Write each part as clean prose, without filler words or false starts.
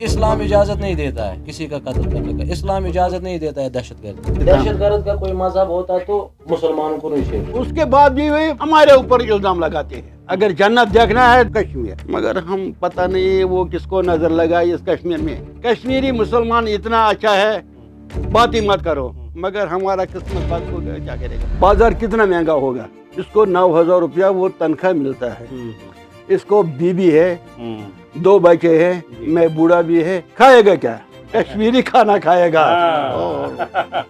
इस्लाम इजाजत नहीं देता है किसी का कत्ल करने का। इस्लाम इजाजत नहीं देता है दहशतगर्द। दहशतगर्द का कोई मजहब होता तो मुसलमान को नहीं चाहिए। उसके बाद भी वे हमारे ऊपर इल्जाम लगाते हैं। अगर जन्नत देखना है कश्मीर, मगर हम पता नहीं वो किसको नजर लगाई इस कश्मीर में। कश्मीरी मुसलमान इतना अच्छा है, बात ही मत करो। मगर हमारा किस्मत बात हो गया, क्या करेगा। बाजार कितना महंगा होगा। इसको 9,000 रुपया वो तनख्वाह मिलता है। इसको बीबी है, 2 बच्चे हैं, मैं बूढ़ा भी है, खाएगा क्या? कश्मीरी खाना खाएगा।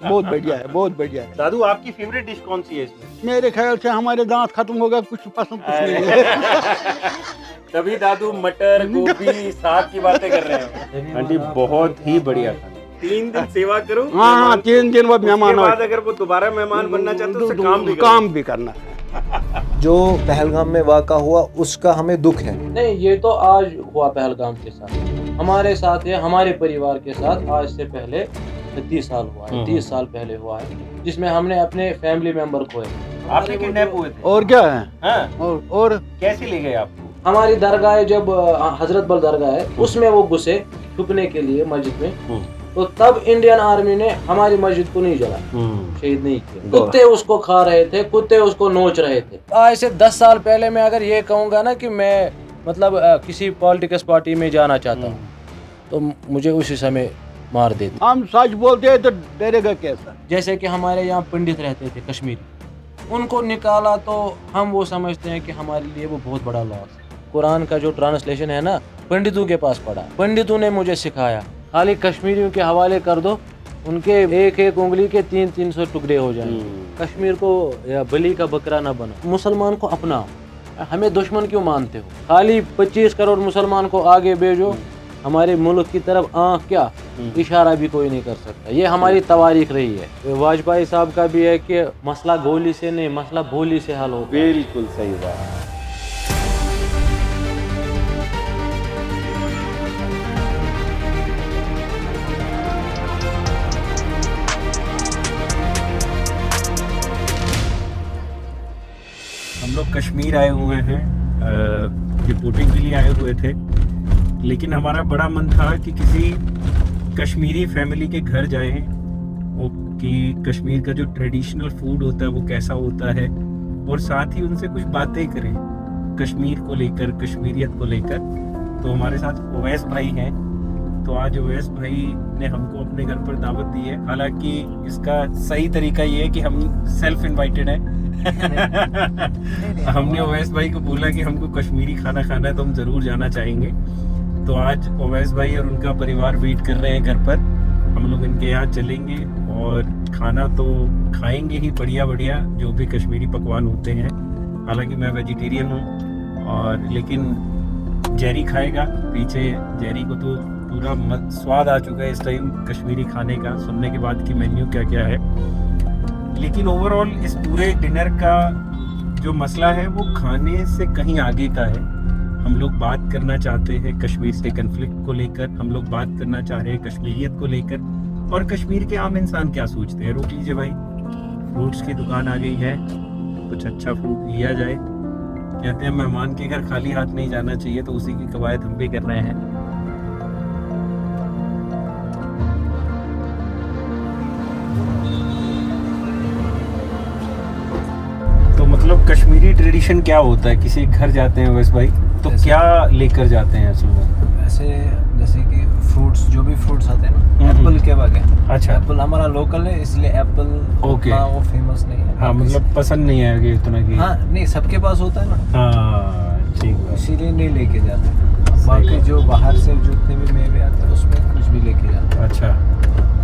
बहुत बढ़िया है, बहुत बढ़िया है। दादू, आपकी फेवरेट डिश कौन सी है इसमें? मेरे ख्याल से हमारे दांत खत्म होगा, कुछ पसंद कुछ नहीं है। तभी दादू मटर गोभी साग की बातें कर रहे हैं। आंटी बहुत ही बढ़िया खाना। 3 दिन सेवा करो। हाँ, 3 दिन वो मेहमान उसके बाद अगर वो दोबारा मेहमान बनना चाहते तो उससे काम भी करना है। जो पहलगाम में वाक़ा हुआ उसका हमें दुख है। नहीं, ये तो आज हुआ पहलगाम के साथ, हमारे साथ है, हमारे परिवार के साथ आज से पहले 30 साल हुआ है। 30 साल पहले हुआ है, जिसमें हमने अपने फैमिली मेंबर खोए। आपने किडनैप हुए थे? और क्या है? हाँ? और कैसे ले गए आपको? हमारी दरगाह जब हजरत बल दरगाह है, उसमें वो घुसे छुपने के लिए मस्जिद में। तो तब इंडियन आर्मी ने हमारी मस्जिद को नहीं जला, शहीद नहीं किया। कुत्ते उसको खा रहे थे, कुत्ते उसको नोच रहे थे। आज से 10 साल पहले मैं अगर ये कहूँगा ना कि मैं मतलब किसी पॉलिटिकल पार्टी में जाना चाहता हूँ तो मुझे उसी समय मार देते। हम सच बोलते हैं तो डरेगा कैसा? जैसे कि हमारे यहाँ पंडित रहते थे कश्मीरी, उनको निकाला तो हम वो समझते हैं कि हमारे लिए वो बहुत बड़ा लॉस है। कुरान का जो ट्रांसलेशन है ना, पंडितों के पास पढ़ा, पंडितों ने मुझे सिखाया। खाली कश्मीरियों के हवाले कर दो, उनके एक एक उंगली के 300 टुकड़े हो जाएंगे। कश्मीर को या बलि का बकरा ना बनो, मुसलमान को अपनाओ, हमें दुश्मन क्यों मानते हो? खाली 25 करोड़ मुसलमान को आगे भेजो, हमारे मुल्क की तरफ आँख क्या इशारा भी कोई नहीं कर सकता। ये हमारी तवारीख रही है। वाजपेयी साहब का भी है कि मसला गोली से नहीं, मसला बोली से हल होगा। बिल्कुल सही बात। हम लोग कश्मीर आए हुए हैं, रिपोर्टिंग के लिए आए हुए थे, लेकिन हमारा बड़ा मन था कि किसी कश्मीरी फैमिली के घर जाएं, वो कि कश्मीर का जो ट्रेडिशनल फूड होता है वो कैसा होता है, और साथ ही उनसे कुछ बातें करें कश्मीर को लेकर, कश्मीरियत को लेकर। तो हमारे साथ ओवैस भाई हैं। तो आज ओवैस भाई ने हमको अपने घर पर दावत दी है। हालांकि इसका सही तरीका ये है कि हम सेल्फ इनवाइटेड हैं। हमने ओवैस भाई को बोला कि हमको कश्मीरी खाना खाना है तो हम ज़रूर जाना चाहेंगे। तो आज ओवैस भाई और उनका परिवार वेट कर रहे हैं घर पर। हम लोग इनके यहाँ चलेंगे और खाना तो खाएंगे ही, बढ़िया बढ़िया जो भी कश्मीरी पकवान होते हैं। हालांकि मैं वेजिटेरियन हूँ और लेकिन जेरी खाएगा। पीछे जेरी को तो पूरा स्वाद आ चुका है इस टाइम कश्मीरी खाने का, सुनने के बाद कि मेन्यू क्या क्या है। लेकिन ओवरऑल इस पूरे डिनर का जो मसला है वो खाने से कहीं आगे का है। हम लोग बात करना चाहते हैं कश्मीर से कन्फ्लिक्ट को लेकर, हम लोग बात करना चाह रहे हैं कश्मीरियत को लेकर, और कश्मीर के आम इंसान क्या सोचते हैं। रोक लीजिए भाई, फ्रूट्स की दुकान आ गई है, कुछ अच्छा फ्रूट लिया जाए। कहते हैं मेहमान के घर खाली हाथ नहीं जाना चाहिए, तो उसी की कवायद हम भी कर रहे हैं। तो मतलब कश्मीरी ट्रेडिशन क्या होता है? किसी घर जाते हैं वैसे भाई तो क्या लेकर जाते हैं असल में? वैसे जैसे कि फ्रूट्स, जो भी फ्रूट्स आते हैं ना, एप्पल के बगैर। अच्छा, एप्पल हमारा लोकल है, इसलिए एप्पल ओके, वो फेमस नहीं है। हाँ, मतलब पसंद नहीं आएगी इतना की। हाँ नहीं, सबके पास होता है ना। हाँ ठीक है, इसीलिए नहीं लेके जाते। बाकी जो बाहर से जितने भी मेवे आते हैं उसमें कुछ भी लेके जाते हैं। अच्छा,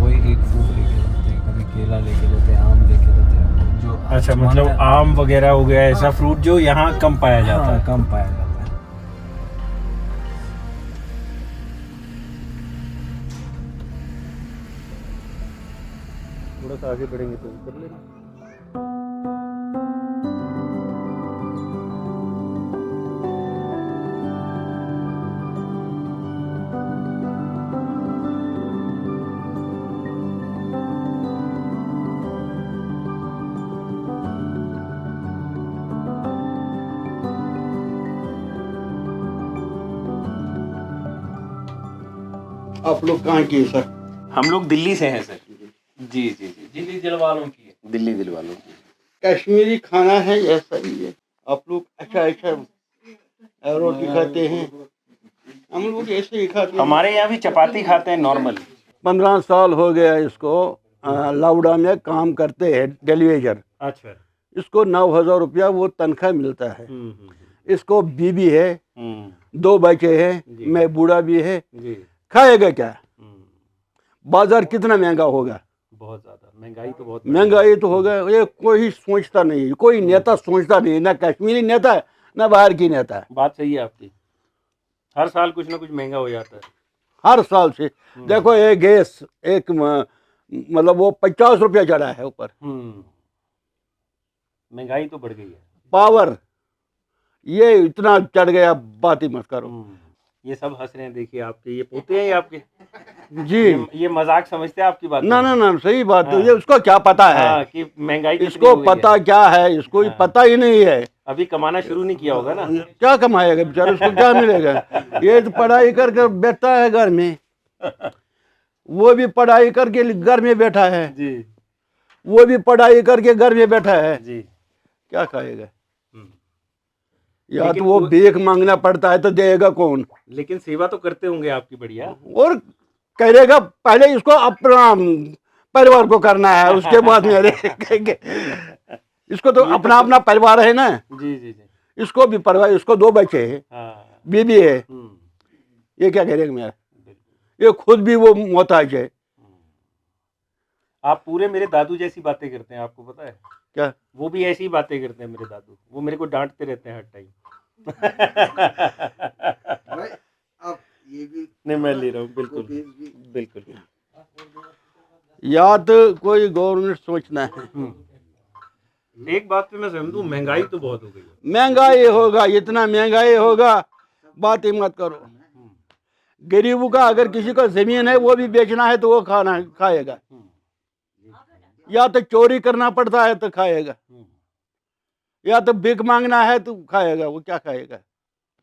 कोई एक फ्रूट लेके जाते हैं, कभी केला लेके जाते हैं, आम लेके जाते हैं। जो अच्छा, मतलब आम वगैरह हो गया ऐसा फ्रूट जो यहाँ कम पाया जाता है। कम पाया जाता है। थोड़ा सा आगे बढ़ेंगे तो कर लेना। आप लोग कहाँ के हैं, सर? हम लोग दिल्ली से हैं सर। जी जी जी। दिल्ली दिल वालों की है। दिल्ली दिल वालों की। कश्मीरी खाना है ऐसा ही है। आप लोग अच्छा अच्छा रोटी खाते हैं, हम लोग ऐसे ही खाते हैं। हमारे यहाँ भी चपाती खाते हैं नॉर्मल। 15 साल हो गया इसको लाउडा में काम करते हैं टेलीविजन। अच्छा। इसको 9,000 रुपया वो तनख्वाह मिलता है। इसको बीबी है, 2 बच्चे हैं, जी। मैं बूढ़ा भी है, जी। खाएगा क्या? बाजार कितना महंगा होगा? बहुत ज्यादा महंगाई तो बहुत महंगाई तो होगा। ये कोई सोचता नहीं, कोई नेता सोचता नहीं, ना कश्मीरी नेता ना बाहर की नेता। बात सही है आपकी। हर साल कुछ ना कुछ महंगा हो जाता है। हर साल से देखो, ये गैस एक मतलब वो 50 रुपया चढ़ा है ऊपर। महंगाई तो बढ़ गई है। पावर ये इतना चढ़ गया, बात ही मत करो। ये सब हंस रहे हैं, देखिए आपके ये पोते हैं ये आपके। जी ये मजाक समझते हैं आपकी बात। ना ना ना, सही बात है। हाँ। ये उसको क्या पता है? हाँ, कि महंगाई कितनी इसको हो गई पता है। क्या है? इसको हाँ। पता ही नहीं है। अभी कमाना शुरू नहीं किया होगा ना। क्या कमाएगा बेचारा? उसको क्या मिलेगा? ये तो पढ़ाई करके बैठता है घर में, वो भी पढ़ाई करके घर में बैठा है जी। वो भी पढ़ाई करके घर में बैठा है। जी। क्या खाएगा? या लेकिन तो वो भीख मांगना पड़ता है, तो देगा कौन? लेकिन सेवा तो करते होंगे आपकी बढ़िया। और कहेगा पहले इसको अपना परिवार को करना है, उसके बाद मेरे कहेंगे। इसको तो अपना अपना परिवार है ना। जी जी जी। इसको भी परिवार, इसको 2 बच्चे हैं, हाँ। बीबी है। ये क्या करेगा मेरा? ये खुद भी वो मोहताज है। आप पूरे मेरे दादू जैसी बातें करते हैं, आपको पता है? क्या? वो भी ऐसी ही बातें करते हैं मेरे दादू। वो मेरे को डांटते रहते हैं हर टाइम। अब ये भी नहीं, मैं ले रहा हूँ, बिल्कुल बिल्कुल। या तो कोई गवर्नमेंट सोचना है। एक बात पे मैं सहमत हूँ, महंगाई तो बहुत हो गई है। महंगाई होगा, इतना महंगाई होगा, बात ही मत करो। गरीबों का अगर किसी को जमीन है वो भी बेचना है तो वो खाना खाएगा, या तो चोरी करना पड़ता है तो खाएगा, या तो भीख मांगना है तो खाएगा। वो क्या खाएगा?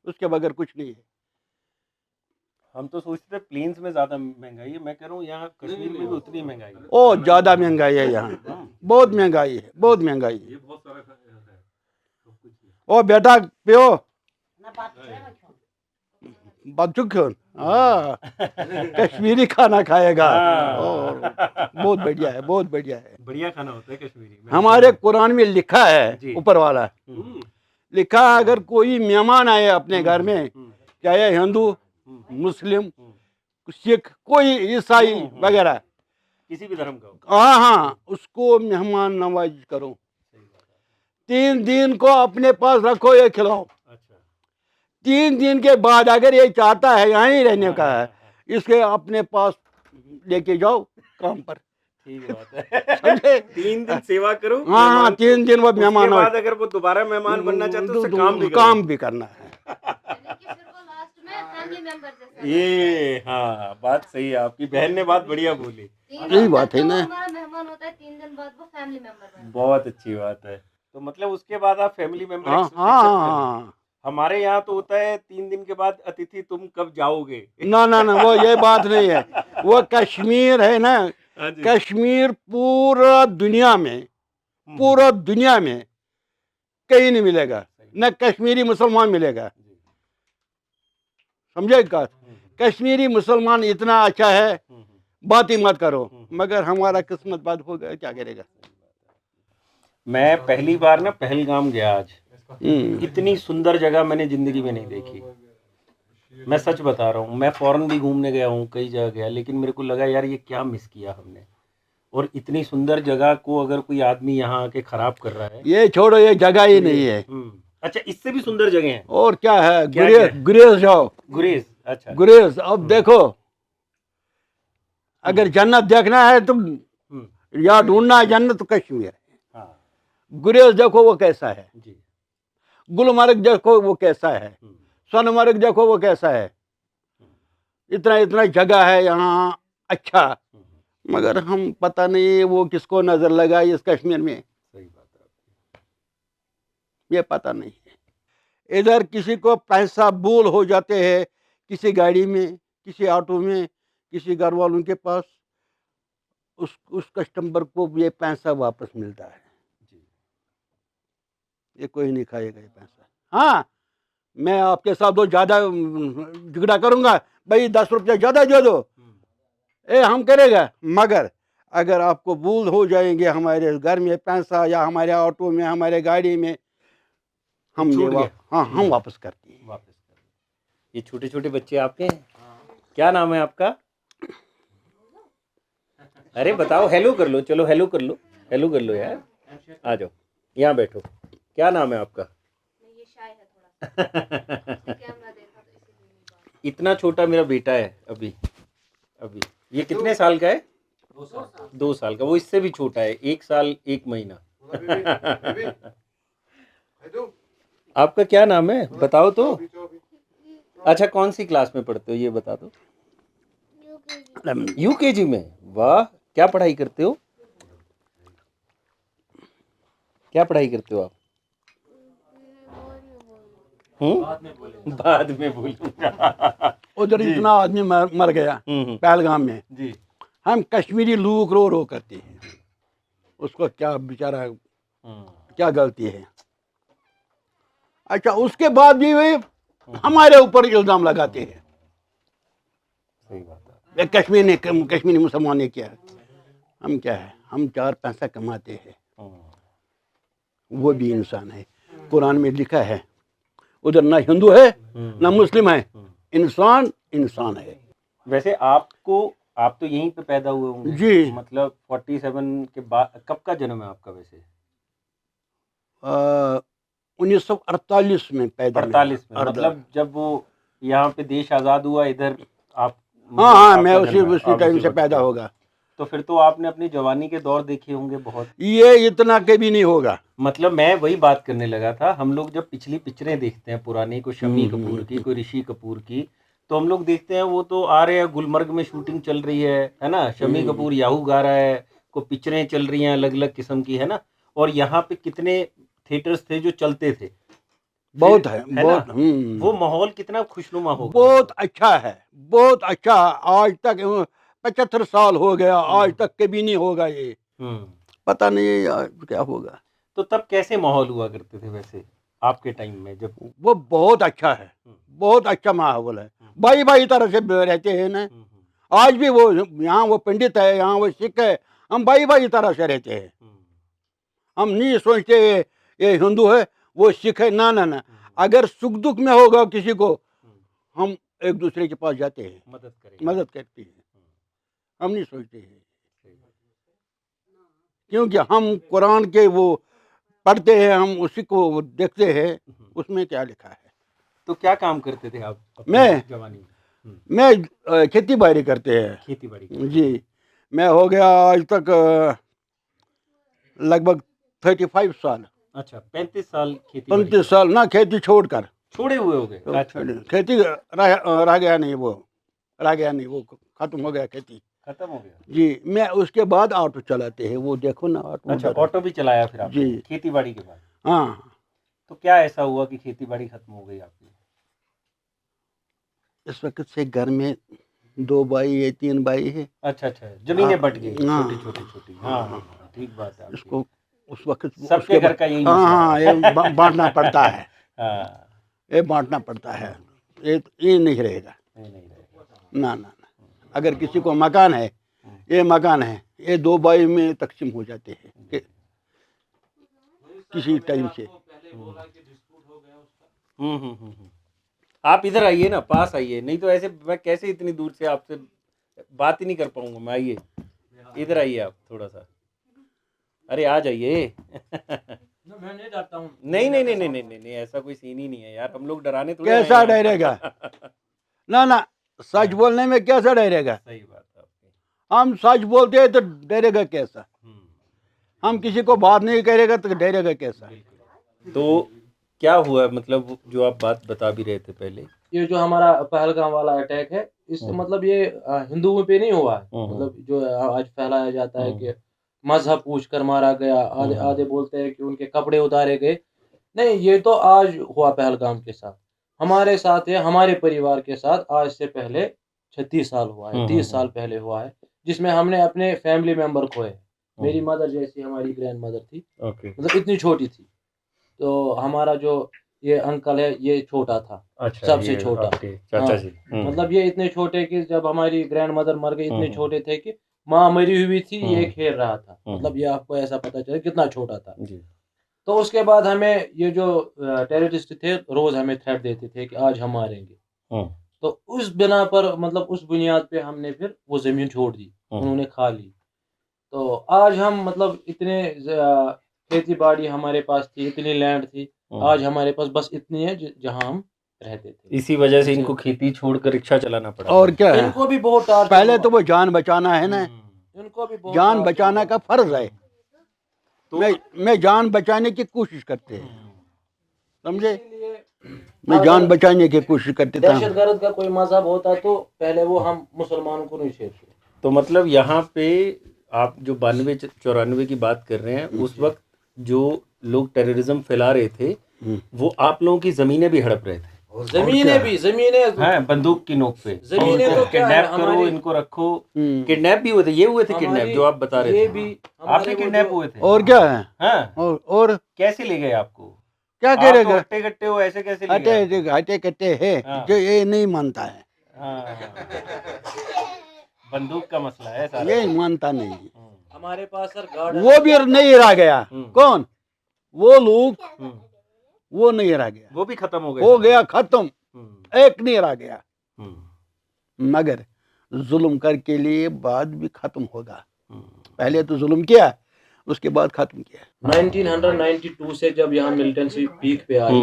उसके बगैर कुछ नहीं है। हम तो सोचते थे प्लेन्स में ज्यादा महंगाई है, मैं कह रहा हूँ यहाँ कश्मीर में भी उतनी महंगाई है। ओ ज्यादा महंगाई है यहाँ, बहुत महंगाई है, बहुत महंगाई है। ओ बेटा पियो बच्चों क्यों? हाँ, कश्मीरी खाना खाएगा। ओ, बहुत बढ़िया है, बहुत बढ़िया है। बढ़िया खाना होता है कश्मीरी में। हमारे कुरान में लिखा है, ऊपर वाला लिखा है, अगर कोई मेहमान आए अपने घर में, चाहे हिंदू, मुस्लिम, सिख, कोई ईसाई वगैरह, किसी भी धर्म का हो। हाँ हाँ, उसको मेहमान नवाजी करो। 3 दिन को अपने पास रखो, ये खिलाओ। 3 दिन के बाद अगर ये चाहता है यहाँ ही रहने का है, इसके अपने पास लेके जाओ काम पर। ठीक बात है। 3 दिन सेवा करो। हाँ, 3 दिन वो मेहमान उसके बाद अगर वो दोबारा मेहमान बनना चाहते हैं, उससे काम भी करना है। ये हाँ, बात सही है आपकी। बहन ने बात बढ़िया बोली। यही बात है ना। हमारा मेहमान होता है, 3 दिन बाद वो फैमिली मेंबर। बहुत अच्छी बात है। तो मतलब उसके बाद आप फैमिली मेंबर। हाँ हाँ। हमारे यहाँ तो होता है 3 दिन के बाद अतिथि तुम कब जाओगे। ना ना ना, वो ये बात नहीं है। वो कश्मीर है ना, कश्मीर पूरा दुनिया में कहीं नहीं मिलेगा, न कश्मीरी मुसलमान मिलेगा। समझे? का कश्मीरी मुसलमान इतना अच्छा है, बात ही मत करो। मगर हमारा किस्मत बद हो गया, क्या करेगा? मैं पहली बार ना पहलगाम गया आज। इतनी सुंदर जगह मैंने जिंदगी में नहीं देखी। मैं सच बता रहा हूँ। मैं फॉरेन भी घूमने गया हूँ, कई जगह गया, लेकिन मेरे को लगा यार ये क्या मिस किया हमने। और इतनी सुंदर जगह को अगर कोई आदमी यहाँ आके खराब कर रहा है। ये छोड़ो, ये जगह ही नहीं है। अच्छा, इससे भी सुंदर जगह है और क्या है? गुरेज जाओ। गुरेज। अच्छा, गुरेज। अब देखो, अगर जन्नत देखना है तुम या ढूंढना है जन्नत, तो कश्मीर है। गुरेज देखो वो कैसा है, गुलमर्ग देखो वो कैसा है, सोनमर्ग देखो वो कैसा है। इतना इतना जगह है यहाँ अच्छा, मगर हम पता नहीं वो किसको नजर लगाई इस कश्मीर में। सही बात है। ये पता नहीं है। इधर किसी को पैसा भूल हो जाते हैं, किसी गाड़ी में, किसी ऑटो में, किसी घर वालों के पास उस कस्टमर को ये पैसा वापस मिलता है। ये कोई नहीं खाएगा ये पैसा। हाँ, मैं आपके साथ तो ज़्यादा झगड़ा करूँगा, भाई 10 रुपया ज़्यादा दे दो, हम करेगा। मगर अगर आपको भूल हो जाएंगे हमारे घर में पैसा या हमारे ऑटो में, हमारे गाड़ी में, हम ये छूट गया। हाँ हम वापस करते हैं। वापस कर। ये छोटे छोटे बच्चे आपके हैं? क्या नाम है आपका? अरे बताओ, हेलो कर लो, चलो हेलो कर लो, हेलो कर लो यार, आ जाओ यहाँ बैठो। क्या नाम है आपका? ये शाय है थोड़ा सा। कैमरा देखा तो इसीलिए नहीं बात। इतना छोटा मेरा बेटा है अभी। ये कितने साल का है? 2 साल का। वो इससे भी छोटा है, 1 साल 1 महीना। आपका क्या नाम है बताओ तो? अच्छा, कौन सी क्लास में पढ़ते हो ये बता दो। यूकेजी में? वाह, क्या पढ़ाई करते हो? क्या पढ़ाई करते हो आप? बाद में बोलूंगा। उधर इतना आदमी मर गया पहलगाम में जी। हम कश्मीरी लोग रो करते हैं, उसको क्या बेचारा क्या गलती है। अच्छा, उसके बाद भी वे हमारे ऊपर इल्जाम लगाते हैं। सही बात है। ये कश्मीरी मुसलमान ने किया। हम क्या है, हम 4 पैसा कमाते हैं, वो भी इंसान है। कुरान में लिखा है उधर ना हिंदू है ना मुस्लिम है, इंसान इंसान है। वैसे आप तो यहीं पे पैदा हुए होंगे जी। मतलब 47 के बाद कब का जन्म है आपका वैसे? 1948 में पैदा। 48 में मतलब जब वो यहाँ पे देश आज़ाद हुआ इधर आप? हाँ, मैं उसी टाइम से पैदा होगा। तो फिर तो आपने अपनी जवानी के दौर देखे होंगे बहुत। ये इतना कभी नहीं होगा। मतलब मैं वही बात करने लगा था, हम लोग जब पिछली पिक्चरें देखते हैं पुरानी, कोई शम्मी कपूर की, कोई ऋषि कपूर की, तो हम लोग देखते हैं वो तो आ रहे हैं, गुलमर्ग में शूटिंग चल रही है ना, शम्मी कपूर याहू गा रहा है, को पिक्चरें चल रही हैं अलग अलग किस्म की, है ना। और यहाँ पे कितने थिएटर्स थे जो चलते थे, बहुत है बहुत। वो माहौल कितना खुशनुमा होगा। बहुत अच्छा है, बहुत अच्छा। आज तक 75 साल हो गया, आज तक कभी नहीं होगा ये। पता नहीं आज क्या होगा। तो तब कैसे माहौल हुआ करते थे वैसे आपके टाइम में जब? वो बहुत अच्छा है, बहुत अच्छा माहौल है। भाई भाई तरह से रहते हैं ना। आज भी वो यहाँ वो पंडित है, यहाँ वो सिख है, हम भाई भाई तरह से रहते हैं। हम नहीं सोचते ये हिंदू है वो सिख है, ना ना ना। अगर सुख दुख में होगा किसी को, हम एक दूसरे के पास जाते हैं, मदद करते हैं। हम नहीं सोचते हैं, क्योंकि हम कुरान के वो पढ़ते हैं, हम उसी को देखते हैं, उसमें क्या लिखा है। तो क्या काम करते थे आप मैं जवानी में? मैं खेती बाड़ी करते हैं। खेती बाड़ी जी, मैं हो गया आज तक लगभग 35 साल। अच्छा, 35 साल खेती 35 साल ना, खेती छोड़कर छोड़े हुए हो गए। अच्छा, खेती रह गया नहीं, वो रह गया नहीं, वो खत्म हो गया, खेती खत्म हो गया। जी। मैं उसके बाद ऑटो चलाते हैं, वो देखो ना ऑटो। अच्छा, ऑटो भी चलाया फिर आपने जी। खेती बाड़ी के बाद? हाँ। तो क्या ऐसा हुआ कि खेती बाड़ी खत्म हो गई आपकी? इस वक्त से घर में 2 भाई है, 3 भाई है। अच्छा, जमीनें बट गई हाँ। छोटी। हाँ, ठीक बात है आपकी। इसको उस वक्त सबके घर का यही हाँ, ये बांटना पड़ता है। हाँ, ये बांटना पड़ता है, ये नहीं रहेगा। ना ना ना। अगर किसी को मकान है, ये मकान है, ये 2 भाई में तकसीम हो जाते हैं किसी टाइम से। आप इधर आइए ना, पास आइए, नहीं तो ऐसे मैं कैसे इतनी दूर से आपसे बात ही नहीं कर पाऊंगा मैं। आइए, इधर आइए आप थोड़ा सा। अरे आ जाइए। मैं नहीं डरता हूँ। नहीं, ऐसा कोई सीन ही नहीं है यार, हम लोग डराने थोड़ी कैसा आए हैं। डरेगा? ना ना, सच बोलने में कैसा डरेगा? सही बात है आपकी। हम सच बोलते हैं तो डरेगा कैसा? हम किसी को बात नहीं करेगा तो डरेगा कैसा? तो क्या हुआ, मतलब जो आप बात बता भी रहे थे पहले, ये जो हमारा पहलगाम वाला अटैक है, इस मतलब ये हिंदुओं पे नहीं हुआ है। मतलब जो आज फैलाया जाता है कि मजहब पूछ कर मारा गया, आधे बोलते हैं कि उनके कपड़े उतारे गए। नहीं, ये तो आज हुआ पहलगाम के साथ, हमारे साथ है, हमारे परिवार के साथ आज से पहले 36 साल हुआ है, 30 साल पहले हुआ है, जिसमें हमने अपने फैमिली मेंबर खोए। मेरी मदर जैसी हमारी ग्रैंड मदर थी, ओके। मतलब इतनी छोटी थी। तो हमारा जो ये अंकल है ये छोटा था, अच्छा, सबसे ये छोटा। आपके चाचा हाँ, जी। मतलब ये इतने छोटे कि जब हमारी ग्रैंड मदर मर गई इतने छोटे थे कि माँ मरी हुई थी, ये खेल रहा था। मतलब ये आपको ऐसा पता चले कितना छोटा था। जी। तो उसके बाद हमें ये जो टेररिस्ट थे रोज हमें थ्रेट देते थे कि आज हम मारेंगे। तो उस बिना पर मतलब उस बुनियाद पे हमने फिर वो जमीन छोड़ दी, उन्होंने खा ली। तो आज हम मतलब इतने खेती बाड़ी हमारे पास थी, इतनी लैंड थी, आज हमारे पास बस इतनी है जहाँ हम रहते थे। इसी वजह से इनको खेती छोड़कर रिक्शा चलाना पड़ा। और क्या है, इनको भी बहुत टार्चर पहले हुआ। तो वो जान बचाना है ना, इनको भी बहुत जान टार्चर बचाना हुआ। का फर्ज है। मैं जान बचाने की कोशिश करते हैं, समझे, इसीलिए मैं जान अगर बचाने की कोशिश करते था। दहशतगर्द का कोई मजहब होता तो पहले वो हम मुसलमानों को नहीं छेड़ते। तो मतलब यहाँ पे आप जो 92-94 की बात कर रहे हैं, उस वक्त जो लोग टेररिज्म फैला रहे थे वो आप लोगों की जमीनें भी हड़प रहे थे। जमीनें हैं, बंदूक की नोक पे जमीनें इनको तो क्या है, किडनैप करो, हमारी- इनको रखो। किडनैप भी हुए थे, ये हुए थे किडनैप हमारी- जो आप बता रहे ये थे। भी आप हमारे भी वो किडनैप जो- हुए थे। और क्या है, हाँ, और कैसे ले गए आपको? क्या आप तो करेगा, हट्टे कट्टे हो, ऐसे कैसे ले हटे गए? हटे हटे कट्टे है हाँ। जो ये नहीं मानता है, हाँ, बंदूक का मसला है सारा। ये मानता नहीं है। हमारे पास सर गार्डन वो भी नहीं रह गया। कौन? वो लोग, वो नहीं रह गया, वो भी खत्म हो गए। हो गया खत्म, एक नहीं रह गया। मगर जुल्म करके लिए बाद भी खत्म होगा। पहले तो जुल्म किया, उसके बाद खत्म किया। 1992 से जब यहाँ मिलिटेंसी पीक पे आई,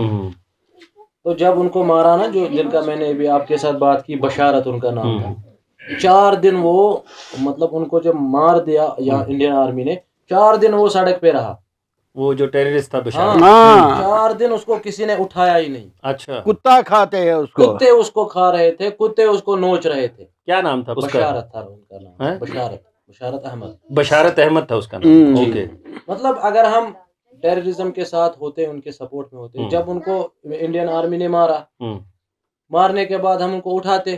तो जब उनको मारा ना, जो जिनका मैंने अभी आपके साथ बात की, बशारत उनका नाम था। 4 दिन वो मतलब उनको जब मार दिया यहाँ इंडियन आर्मी ने, 4 दिन वो सड़क पे रहा। वो जो टेररिस्ट था बशार। हाँ, 4 दिन उसको किसी ने उठाया ही नहीं। अच्छा, कुत्ता खाते हैं उसको, कुत्ते उसको खा रहे थे, कुत्ते उसको नोच रहे थे। क्या नाम था उसका? बशारत था उनका नाम, हैं? बशारत अहमद। बशारत अहमद था उसका नाम। ओके। मतलब अगर हम टेररिज्म के साथ होते, उनके सपोर्ट में होते, जब उनको इंडियन आर्मी ने मारा, मारने के बाद हम उनको उठाते।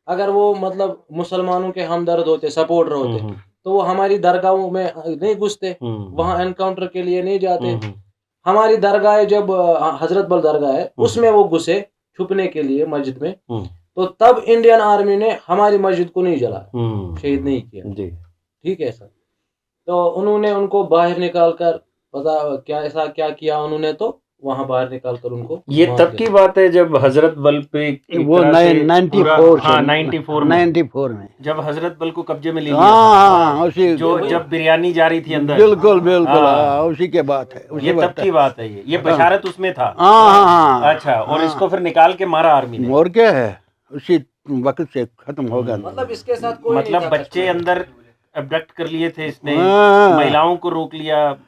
अगर वो मतलब मुसलमानों के हमदर्द होते, सपोर्टर होते, तो वो हमारी दरगाहों में नहीं घुसते, वहां एनकाउंटर के लिए नहीं जाते। हमारी दरगाह जब हजरत बल दरगाह है, उसमें वो घुसे छुपने के लिए मस्जिद में, तो तब इंडियन आर्मी ने हमारी मस्जिद को नहीं जलाया, शहीद नहीं किया। ठीक है सर। तो उन्होंने उनको बाहर निकाल कर, पता क्या ऐसा क्या किया उन्होंने, तो वहां बाहर निकाल कर उनको ये मार तब दिया। की बात है जब हजरत बल पे एक वो तरह से 94 हाँ 94 में 94 में, जब हजरत बल को कब्जे में ले लिया हाँ, था, उसी जो जब बिरयानी जा रही थी अंदर। बिल्कुल बिल्कुल, हाँ। उसी के बात है, उसी ये तब बात की बात है। ये बशारत उसमें था। हाँ, अच्छा, और इसको फिर निकाल के मारा आर्मी ने। और क्या है, उसी वक्त से खत्म होगा। मतलब इसके साथ कोई नहीं मतलब था बच्चे कश्मीर में। अंदर अबडक्ट कर लिए थे इसने, हाँ। महिलाओं को रोक लिया,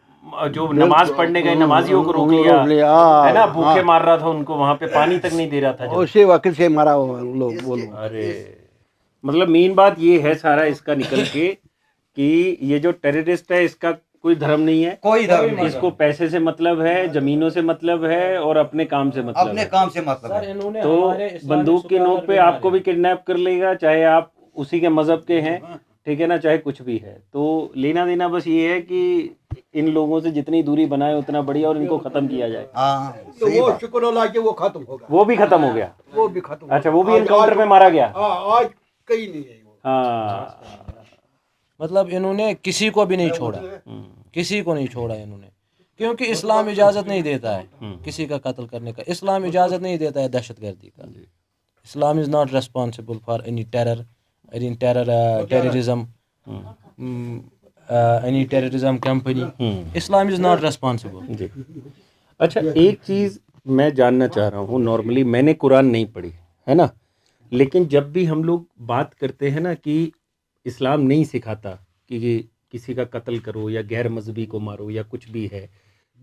जो नमाज पढ़ने गए नमाजियों को रोक लिया, हाँ, है ना, भूखे हाँ। मार रहा था उनको, वहां पे पानी तक नहीं दे रहा था जब। उसी वक्त से मरा वो लोग, वो लोग। अरे मतलब मेन बात ये है सारा इसका निकल के कि ये जो टेररिस्ट है इसका कोई धर्म नहीं है, कोई धर्म नहीं, इसको पैसे से मतलब है, जमीनों से मतलब है और अपने काम से मतलब अपने है। काम से मतलब सर है। इन्होंने तो हमारे इस्लामिक बंदूक की नोक स्कॉलर पे भी आपको मारे। भी किडनैप कर लेगा, चाहे आप उसी के मजहब के हैं, ठीक है ना, चाहे कुछ भी है। तो लेना देना बस ये है कि इन लोगों से जितनी दूरी बनाए उतना बढ़िया और इनको खत्म किया जाए। हाँ, तो सही वो बात। शुक्र अल्लाह के वो खत्म होगा, वो भी खत्म हो गया। वो भी खत्म। अच्छा, वो भी आज- एनकाउंटर आज- में मारा गया। आज कहीं नहीं है वो। हाँ, मतलब इन्होंने किसी को भी नहीं छोड़ा, किसी को नहीं छोड़ा इन्होंने, क्योंकि इस्लाम इजाज़त नहीं देता है किसी का कत्ल करने का। इस्लाम इजाज़त नहीं देता है दहशतगर्दी का। Islam is not responsible for any terrorism, any terrorism company. Islam is not responsible. जी। अच्छा, एक चीज़ मैं जानना चाह रहा हूँ। नॉर्मली मैंने कुरान नहीं पढ़ी है ना, लेकिन जब भी हम लोग बात करते हैं ना कि इस्लाम नहीं सिखाता कि ये किसी का कत्ल करो या गैर मजहबी को मारो या कुछ भी है,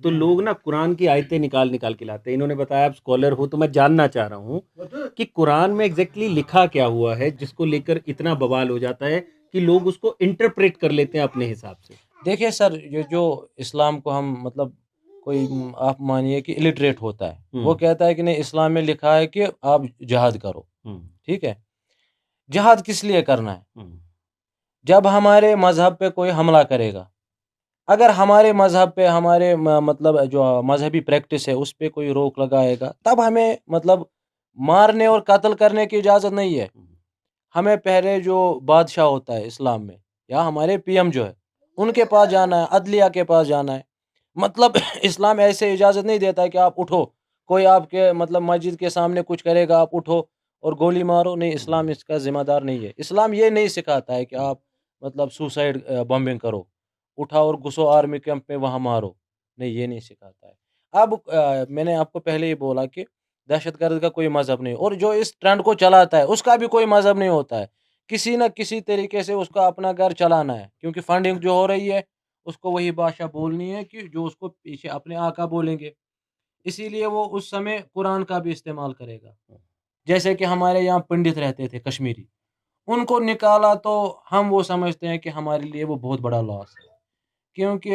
तो लोग ना कुरान की आयतें निकाल निकाल के लाते हैं। इन्होंने बताया आप स्कॉलर हो, तो मैं जानना चाह रहा हूँ कि कुरान में एग्जैक्टली लिखा क्या हुआ है जिसको लेकर इतना बवाल हो जाता है कि लोग उसको इंटरप्रेट कर लेते हैं अपने हिसाब से। देखिए सर, ये जो इस्लाम को हम मतलब कोई आप मानिए कि इलिटरेट होता है, वो कहता है कि नहीं, इस्लाम में लिखा है कि आप जिहाद करो, ठीक है। जिहाद किस लिए करना है? जब हमारे मजहब पे कोई हमला करेगा, अगर हमारे मजहब पे हमारे मतलब जो मजहबी प्रैक्टिस है उस पे कोई रोक लगाएगा, तब हमें मतलब मारने और कत्ल करने की इजाज़त नहीं है। हमें पहले जो बादशाह होता है इस्लाम में या हमारे पीएम जो है, उनके पास जाना है, अदलिया के पास जाना है। मतलब इस्लाम ऐसे इजाज़त नहीं देता है कि आप उठो, कोई आपके मतलब मस्जिद के सामने कुछ करेगा, आप उठो और गोली मारो। नहीं, इस्लाम इसका ज़िम्मेदार नहीं है। इस्लाम ये नहीं सिखाता है कि आप मतलब सुसाइड बॉम्बिंग करो, उठाओ और घुसो आर्मी कैंप में वहाँ मारो। नहीं, ये नहीं सिखाता है। अब मैंने आपको पहले ही बोला कि दहशतगर्द का कोई मज़हब नहीं और जो इस ट्रेंड को चलाता है, उसका भी कोई मज़हब नहीं होता है। किसी न किसी तरीके से उसका अपना घर चलाना है, क्योंकि फंडिंग जो हो रही है, उसको वही भाषा बोलनी है कि जो उसको पीछे अपने आका बोलेंगे। इसीलिए वो उस समय कुरान का भी इस्तेमाल करेगा। जैसे कि हमारे यहाँ पंडित रहते थे कश्मीरी, उनको निकाला तो हम वो समझते हैं कि हमारे लिए वो बहुत बड़ा लॉस है। क्योंकि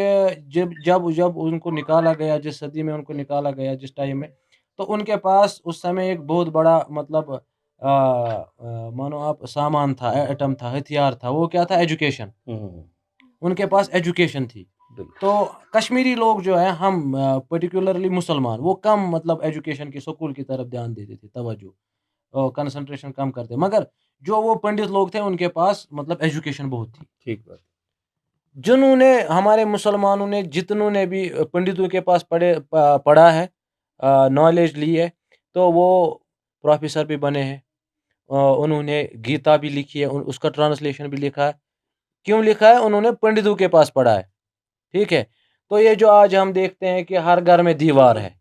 जब जब जब उनको निकाला गया, जिस सदी में उनको निकाला गया, जिस टाइम में, तो उनके पास उस समय एक बहुत बड़ा मतलब मानो आप सामान था, एटम था, हथियार था, वो क्या था? एजुकेशन। उनके पास एजुकेशन थी। तो कश्मीरी लोग जो है, हम पर्टिकुलरली मुसलमान, वो कम मतलब एजुकेशन की, स्कूल की तरफ ध्यान देते थे, तवज्जो कंसंट्रेशन कम करते, मगर जो वो पंडित लोग थे उनके पास मतलब एजुकेशन बहुत थी। ठीक बात। जिन्होंने हमारे मुसलमानों ने जितनों ने भी पंडितों के पास पढ़ा है, नॉलेज ली है, तो वो प्रोफेसर भी बने हैं। उन्होंने गीता भी लिखी है, उसका ट्रांसलेशन भी लिखा है। क्यों लिखा है? उन्होंने पंडितों के पास पढ़ा है। ठीक है? तो ये जो आज हम देखते हैं कि हर घर में दीवार है,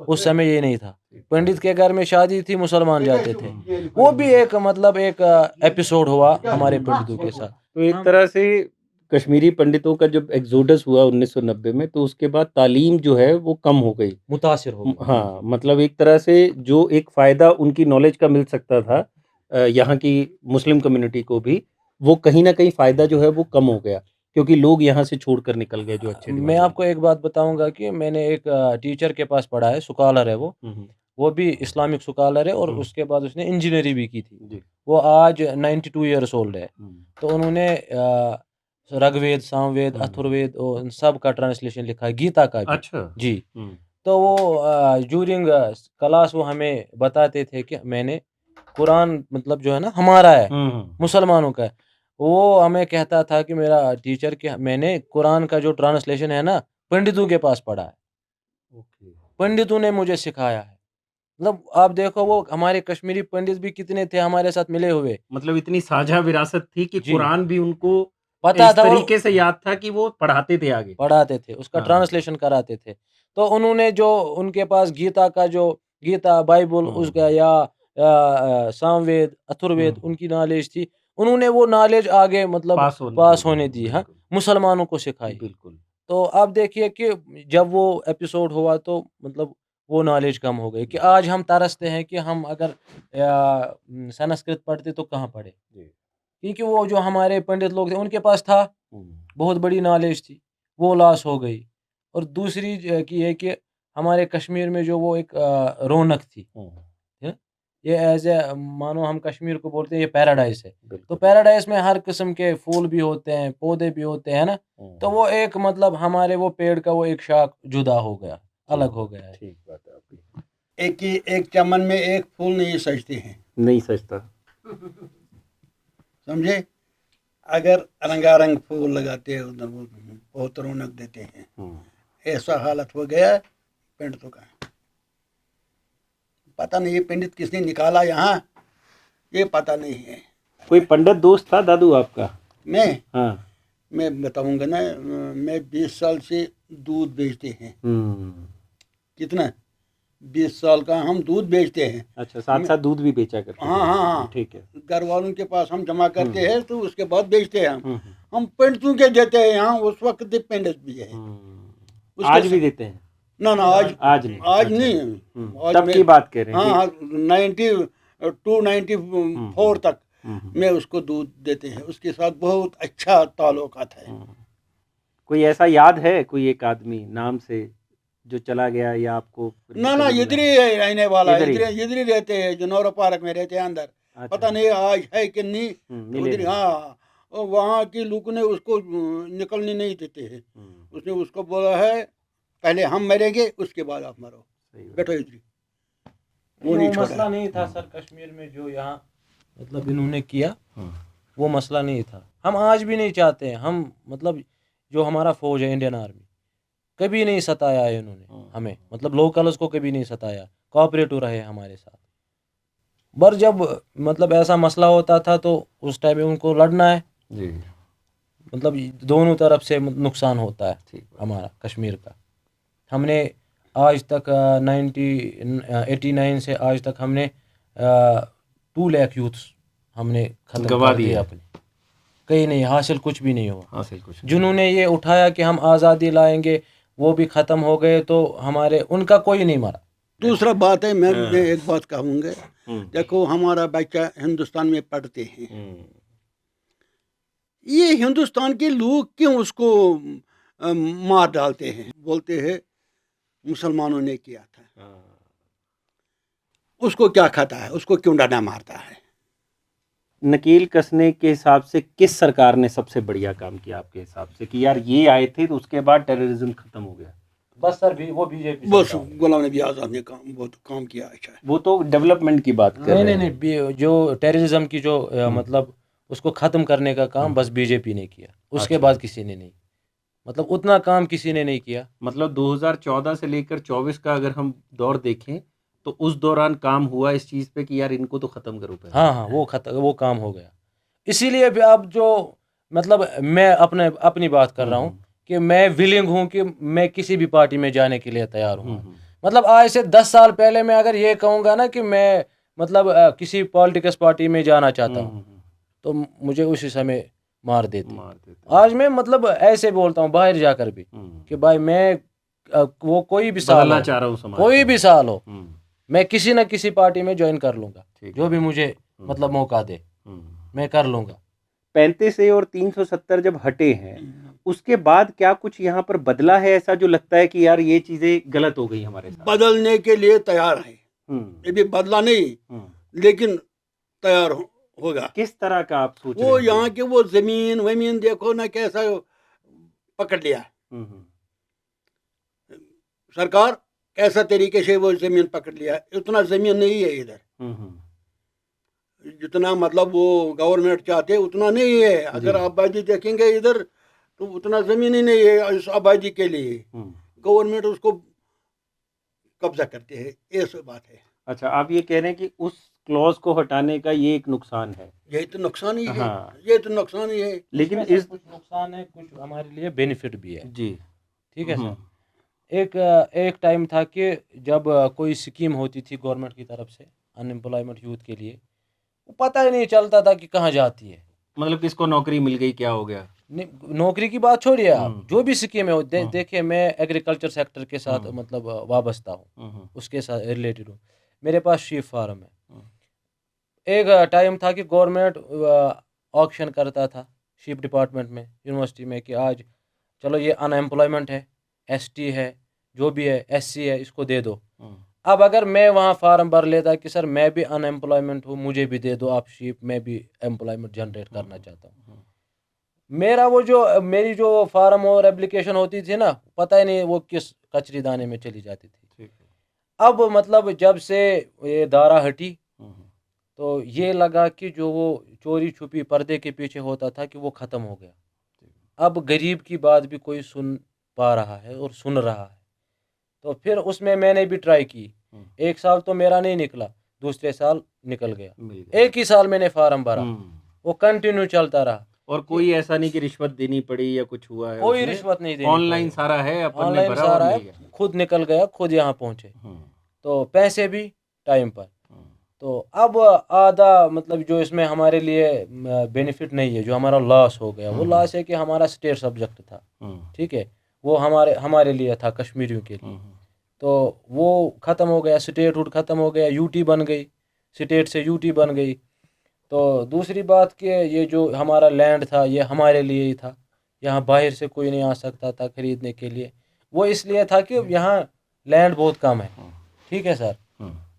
उस समय ये नहीं था। पंडित के घर में शादी थी, मुसलमान जाते थे। वो भी एक मतलब एक एपिसोड हुआ हमारे पंडितों के साथ। तो एक तरह से कश्मीरी पंडितों का जब एक्सोडस हुआ 1990 में, तो उसके बाद तालीम जो है वो कम हो गई। मुतासिर हो गए। हाँ, मतलब एक तरह से जो एक फ़ायदा उनकी नॉलेज का मिल सकता था यहाँ की मुस्लिम कम्युनिटी को भी, वो कहीं न कहीं फ़ायदा जो है वो कम हो गया, क्योंकि लोग यहाँ से छोड़कर निकल गए जो अच्छे मैं दिमाग आपको एक बात बताऊँगा कि मैंने एक टीचर के पास पढ़ा है, स्कॉलर है वो। वाले। वो भी इस्लामिक स्कॉलर है और हुँ। उसके बाद उसने इंजीनियरिंग भी की थी। जी। वो आज 92 ईयर्स ओल्ड है। तो उन्होंने ऋग्वेद, सामवेद, अथर्ववेद और इन सब का ट्रांसलेशन लिखा है, गीता का भी। अच्छा। जी। हुँ। तो वो ड्यूरिंग क्लास वो हमें बताते थे कि मैंने कुरान मतलब जो है ना हमारा है, मुसलमानों का है। वो हमें कहता था कि मेरा टीचर कि मैंने कुरान का जो ट्रांसलेशन है ना, पंडितों के पास पढ़ा है। ओके। पंडितों ने मुझे सिखाया है। मतलब आप देखो वो हमारे कश्मीरी पंडित भी कितने थे हमारे साथ मिले हुए। मतलब इतनी साझा विरासत थी कि जी। कुरान भी उनको पता इस था और तरीके से याद था कि वो पढ़ाते थे आगे। पढ़ाते थे, उसका हाँ। ट्रांसलेशन कराते थे। तो उन्होंने जो उनके पास गीता का जो गीता, बाइबल उसका या सामवेद, अथर्ववेद उनकी नॉलेज थी। उन्होंने वो नॉलेज आगे मतलब पास होने दी, हाँ, बिल्कुल, मुसलमानों को सिखाई। बिल्कुल। तो अब देखिए कि जब वो एपिसोड हुआ तो मतलब वो नॉलेज कम हो गई कि आज हम तरसते हैं कि हम अगर संस्कृत पढ़ते तो कहाँ पढ़े? जी। क्योंकि वो जो हमारे पंडित लोग थे उनके पास था, हुँ। बहुत बड़ी नॉलेज थी, वो लॉस हो गई। और दूसरी की है कि हमारे कश्मीर में जो वो एक रौनक थी, है? ये ऐज़ मानो हम कश्मीर को बोलते हैं ये पैराडाइस है। तो बिल्कुल। पैराडाइस में हर किस्म के फूल भी होते हैं, पौधे भी होते हैं, है ना? तो वो एक मतलब हमारे वो पेड़ का वो एक शाख जुदा हो गया, अलग हो गया है। ठीक बात है आपकी। एक चमन में एक फूल नहीं सजते हैं, नहीं सचता। समझे? अगर रंगारंग फूल लगाते हैं उधर, वो बहुत रौनक देते हैं। ऐसा हालत हो गया है पंडितों का। पता नहीं ये पंडित किसने निकाला यहाँ, ये पता नहीं है। कोई पंडित दोस्त था दादू आपका? मैं हाँ। मैं बताऊंगा ना, मैं 20 साल से दूध बेचते हैं। कितना? 20 साल का हम दूध बेचते हैं। अच्छा, साथ साथ दूध भी बेचा करते हाँ थे। हाँ हाँ, ठीक है। घर वालों के पास हम जमा करते हैं तो उसके बाद बेचते हैं हम पंडितों के देते हैं यहाँ। उस वक्त पंडित भी है उसके आज भी देते हैं? ना ना, आज नहीं। आज अच्छा। नहीं। आज तब की बात कह रहे हैं हाँ कि हाँ, 92-94 तक मैं उसको दूध देते हैं। उसके साथ बहुत अच्छा ताल्लुकात है। कोई ऐसा याद है कोई एक आदमी नाम से जो चला गया या आपको ना ना, कभी इधर मिला? ही रहने वाला है, इधर ही? इधर ही रहते हैं, जो नौरा पार्क में रहते हैं अंदर। अच्छा। पता नहीं आज है कि नहीं। मिले उधर नहीं। हाँ, और वहाँ के लोग ने उसको निकलने नहीं देते हैं। उसने उसको बोला है पहले हम मरेंगे उसके बाद आप मरो, सही बात। बैठो इधर। वो नहीं छोड़ा मसला है। नहीं था सर कश्मीर में जो यहाँ मतलब इन्होंने किया, हाँ। वो मसला नहीं था। हम आज भी नहीं चाहते हैं, हम मतलब जो हमारा फौज है इंडियन आर्मी, कभी नहीं सताया है इन्होंने हमें, मतलब लोकल्स को कभी नहीं सताया, कोऑपरेटिव रहे हमारे साथ। पर जब मतलब ऐसा मसला होता था तो उस टाइम में उनको लड़ना है, जी मतलब दोनों तरफ से नुकसान होता है ठीक बात। हमारा कश्मीर का। हमने आज तक 89 से आज तक हमने 2 लाख यूथ्स हमने खत्म गवा कर दिए दिए। अपने, कहीं नहीं हासिल, कुछ भी नहीं हुआ। हासिल कुछ नहीं। जिन्होंने ये उठाया कि हम आज़ादी लाएंगे वो भी ख़त्म हो गए, तो हमारे उनका कोई नहीं मरा। दूसरा बात है, मैं हाँ। एक बात कहूँगा। हम्म, देखो हमारा बच्चा हिंदुस्तान में पढ़ते हैं, हम्म, ये हिंदुस्तान के लोग क्यों उसको मार डालते हैं, बोलते हैं मुसलमानों ने किया था। हाँ। उसको क्या खाता है, उसको क्यों डंडा मारता है? नकील कसने के हिसाब से किस सरकार ने सबसे बढ़िया काम किया आपके हिसाब से, कि यार ये आए थे तो उसके बाद टेररिज्म खत्म हो गया? बस सर भी वो बीजेपी बस गुलाम नबी आज़ाद ने काम बहुत काम किया। अच्छा है। वो तो डेवलपमेंट की बात कर नहीं रहे नहीं हैं। नहीं, जो टेररिज्म की जो मतलब उसको ख़त्म करने का काम बस बीजेपी ने किया, उसके अच्छा। बाद किसी ने नहीं, मतलब उतना काम किसी ने नहीं किया। मतलब 2014 से लेकर 24 का अगर हम दौर देखें तो उस दौरान काम हुआ इस चीज पे कि यार इनको तो खत्म करो पहले। हाँ हाँ, वो काम हो गया। इसीलिए भी अब जो मतलब मैं अपनी बात कर रहा हूँ कि मैं विलिंग हूँ कि मैं किसी भी पार्टी में जाने के लिए तैयार हूँ। मतलब आज से 10 साल पहले मैं अगर ये कहूँगा ना कि मैं मतलब किसी पॉलिटिक्स पार्टी में जाना चाहता हूँ तो मुझे उसी समय मार देते। मार देते। आज मैं मतलब ऐसे बोलता हूँ बाहर जाकर भी कि भाई मैं वो कोई भी साल बदलना हो, चाह रहा हूँ समाज कोई को। भी साल हो, हम्म, मैं किसी न किसी पार्टी में ज्वाइन कर लूँगा, ठीक जो भी मुझे मतलब मौका दे मैं कर लूँगा। 35 से और 370 जब हटे हैं उसके बाद क्या कुछ यहाँ पर बदला है ऐसा जो लगता है कि यार ये चीजें गलत हो गई हमारे साथ? बदलने के लिए तैयार है, ये भी बदला नहीं लेकिन तैयार होगा। किस तरह का आप सोच रहे वो हैं? यहाँ के वो जमीन वमीन देखो ना कैसा पकड़ लिया सरकार, कैसा तरीके से वो जमीन पकड़ लिया। उतना जमीन नहीं है इधर, जितना मतलब वो गवर्नमेंट चाहते उतना नहीं है। अगर आबादी देखेंगे इधर तो उतना जमीन ही नहीं है इस आबादी के लिए। गवर्नमेंट उसको कब्जा करते हैं, ये सब बात है। अच्छा, आप ये कह रहे हैं कि उस क्लॉज को हटाने का ये एक नुकसान है। यही तो नुकसान ही है। हाँ। ये तो नुकसान ही है। लेकिन इसमें इस कुछ नुकसान है, कुछ हमारे लिए बेनिफिट भी है। जी ठीक है सर। एक टाइम था कि जब कोई स्कीम होती थी गवर्नमेंट की तरफ से अनएम्प्लॉयमेंट यूथ के लिए, वो पता ही नहीं चलता था कि कहाँ जाती है। मतलब किसको नौकरी मिल गई क्या हो गया? नौकरी की बात छोड़िए आप, जो भी स्कीम है देखिए मैं एग्रीकल्चर सेक्टर के साथ मतलब वाबस्ता हूँ, उसके साथ रिलेटेड हूँ। मेरे पास शीप फार्म है। एक टाइम था कि गवर्नमेंट ऑक्शन करता था शीप डिपार्टमेंट में, यूनिवर्सिटी में, कि आज चलो ये अनएम्प्लॉयमेंट है, एसटी है, जो भी है, एससी है, इसको दे दो। अब अगर मैं वहाँ फार्म भर लेता कि सर मैं भी अनएम्प्लॉयमेंट हूँ, मुझे भी दे दो आप शीप, मैं भी एम्प्लॉयमेंट जनरेट करना चाहता हूँ, मेरी जो फार्म और एप्लीकेशन होती थी ना, पता ही नहीं वो किस कचरी दाने में चली जाती थी। अब मतलब जब से ये धारा हटी तो ये लगा कि जो वो चोरी छुपी पर्दे के पीछे होता था कि वो ख़त्म हो गया। अब गरीब की बात भी कोई सुन पा रहा है और सुन रहा है। तो फिर उसमें मैंने भी ट्राई की। एक साल तो मेरा नहीं निकला, दूसरे साल निकल गया। एक ही साल मैंने फार्म भरा, वो कंटिन्यू चलता रहा। और कोई ऐसा नहीं कि रिश्वत देनी पड़ी या कुछ हुआ है? कोई रिश्वत नहीं देनी, ऑनलाइन सारा है, अपन ने ऑनलाइन भरा सारा और है, मिल गया। खुद निकल गया, खुद यहाँ पहुँचे। तो पैसे भी टाइम पर। तो अब आधा मतलब जो इसमें हमारे लिए बेनिफिट नहीं है, जो हमारा लॉस हो गया, वो लॉस है कि हमारा स्टेट सब्जेक्ट था, ठीक है, वो हमारे लिए था, कश्मीरियों के लिए। तो वो ख़त्म हो गया, स्टेटहुड ख़त्म हो गया, यूटी बन गई, स्टेट से यूटी बन गई। तो दूसरी बात कि ये जो हमारा लैंड था ये हमारे लिए ही था, यहाँ बाहर से कोई नहीं आ सकता था ख़रीदने के लिए। वो इसलिए था कि यहाँ लैंड बहुत कम है, ठीक है सर।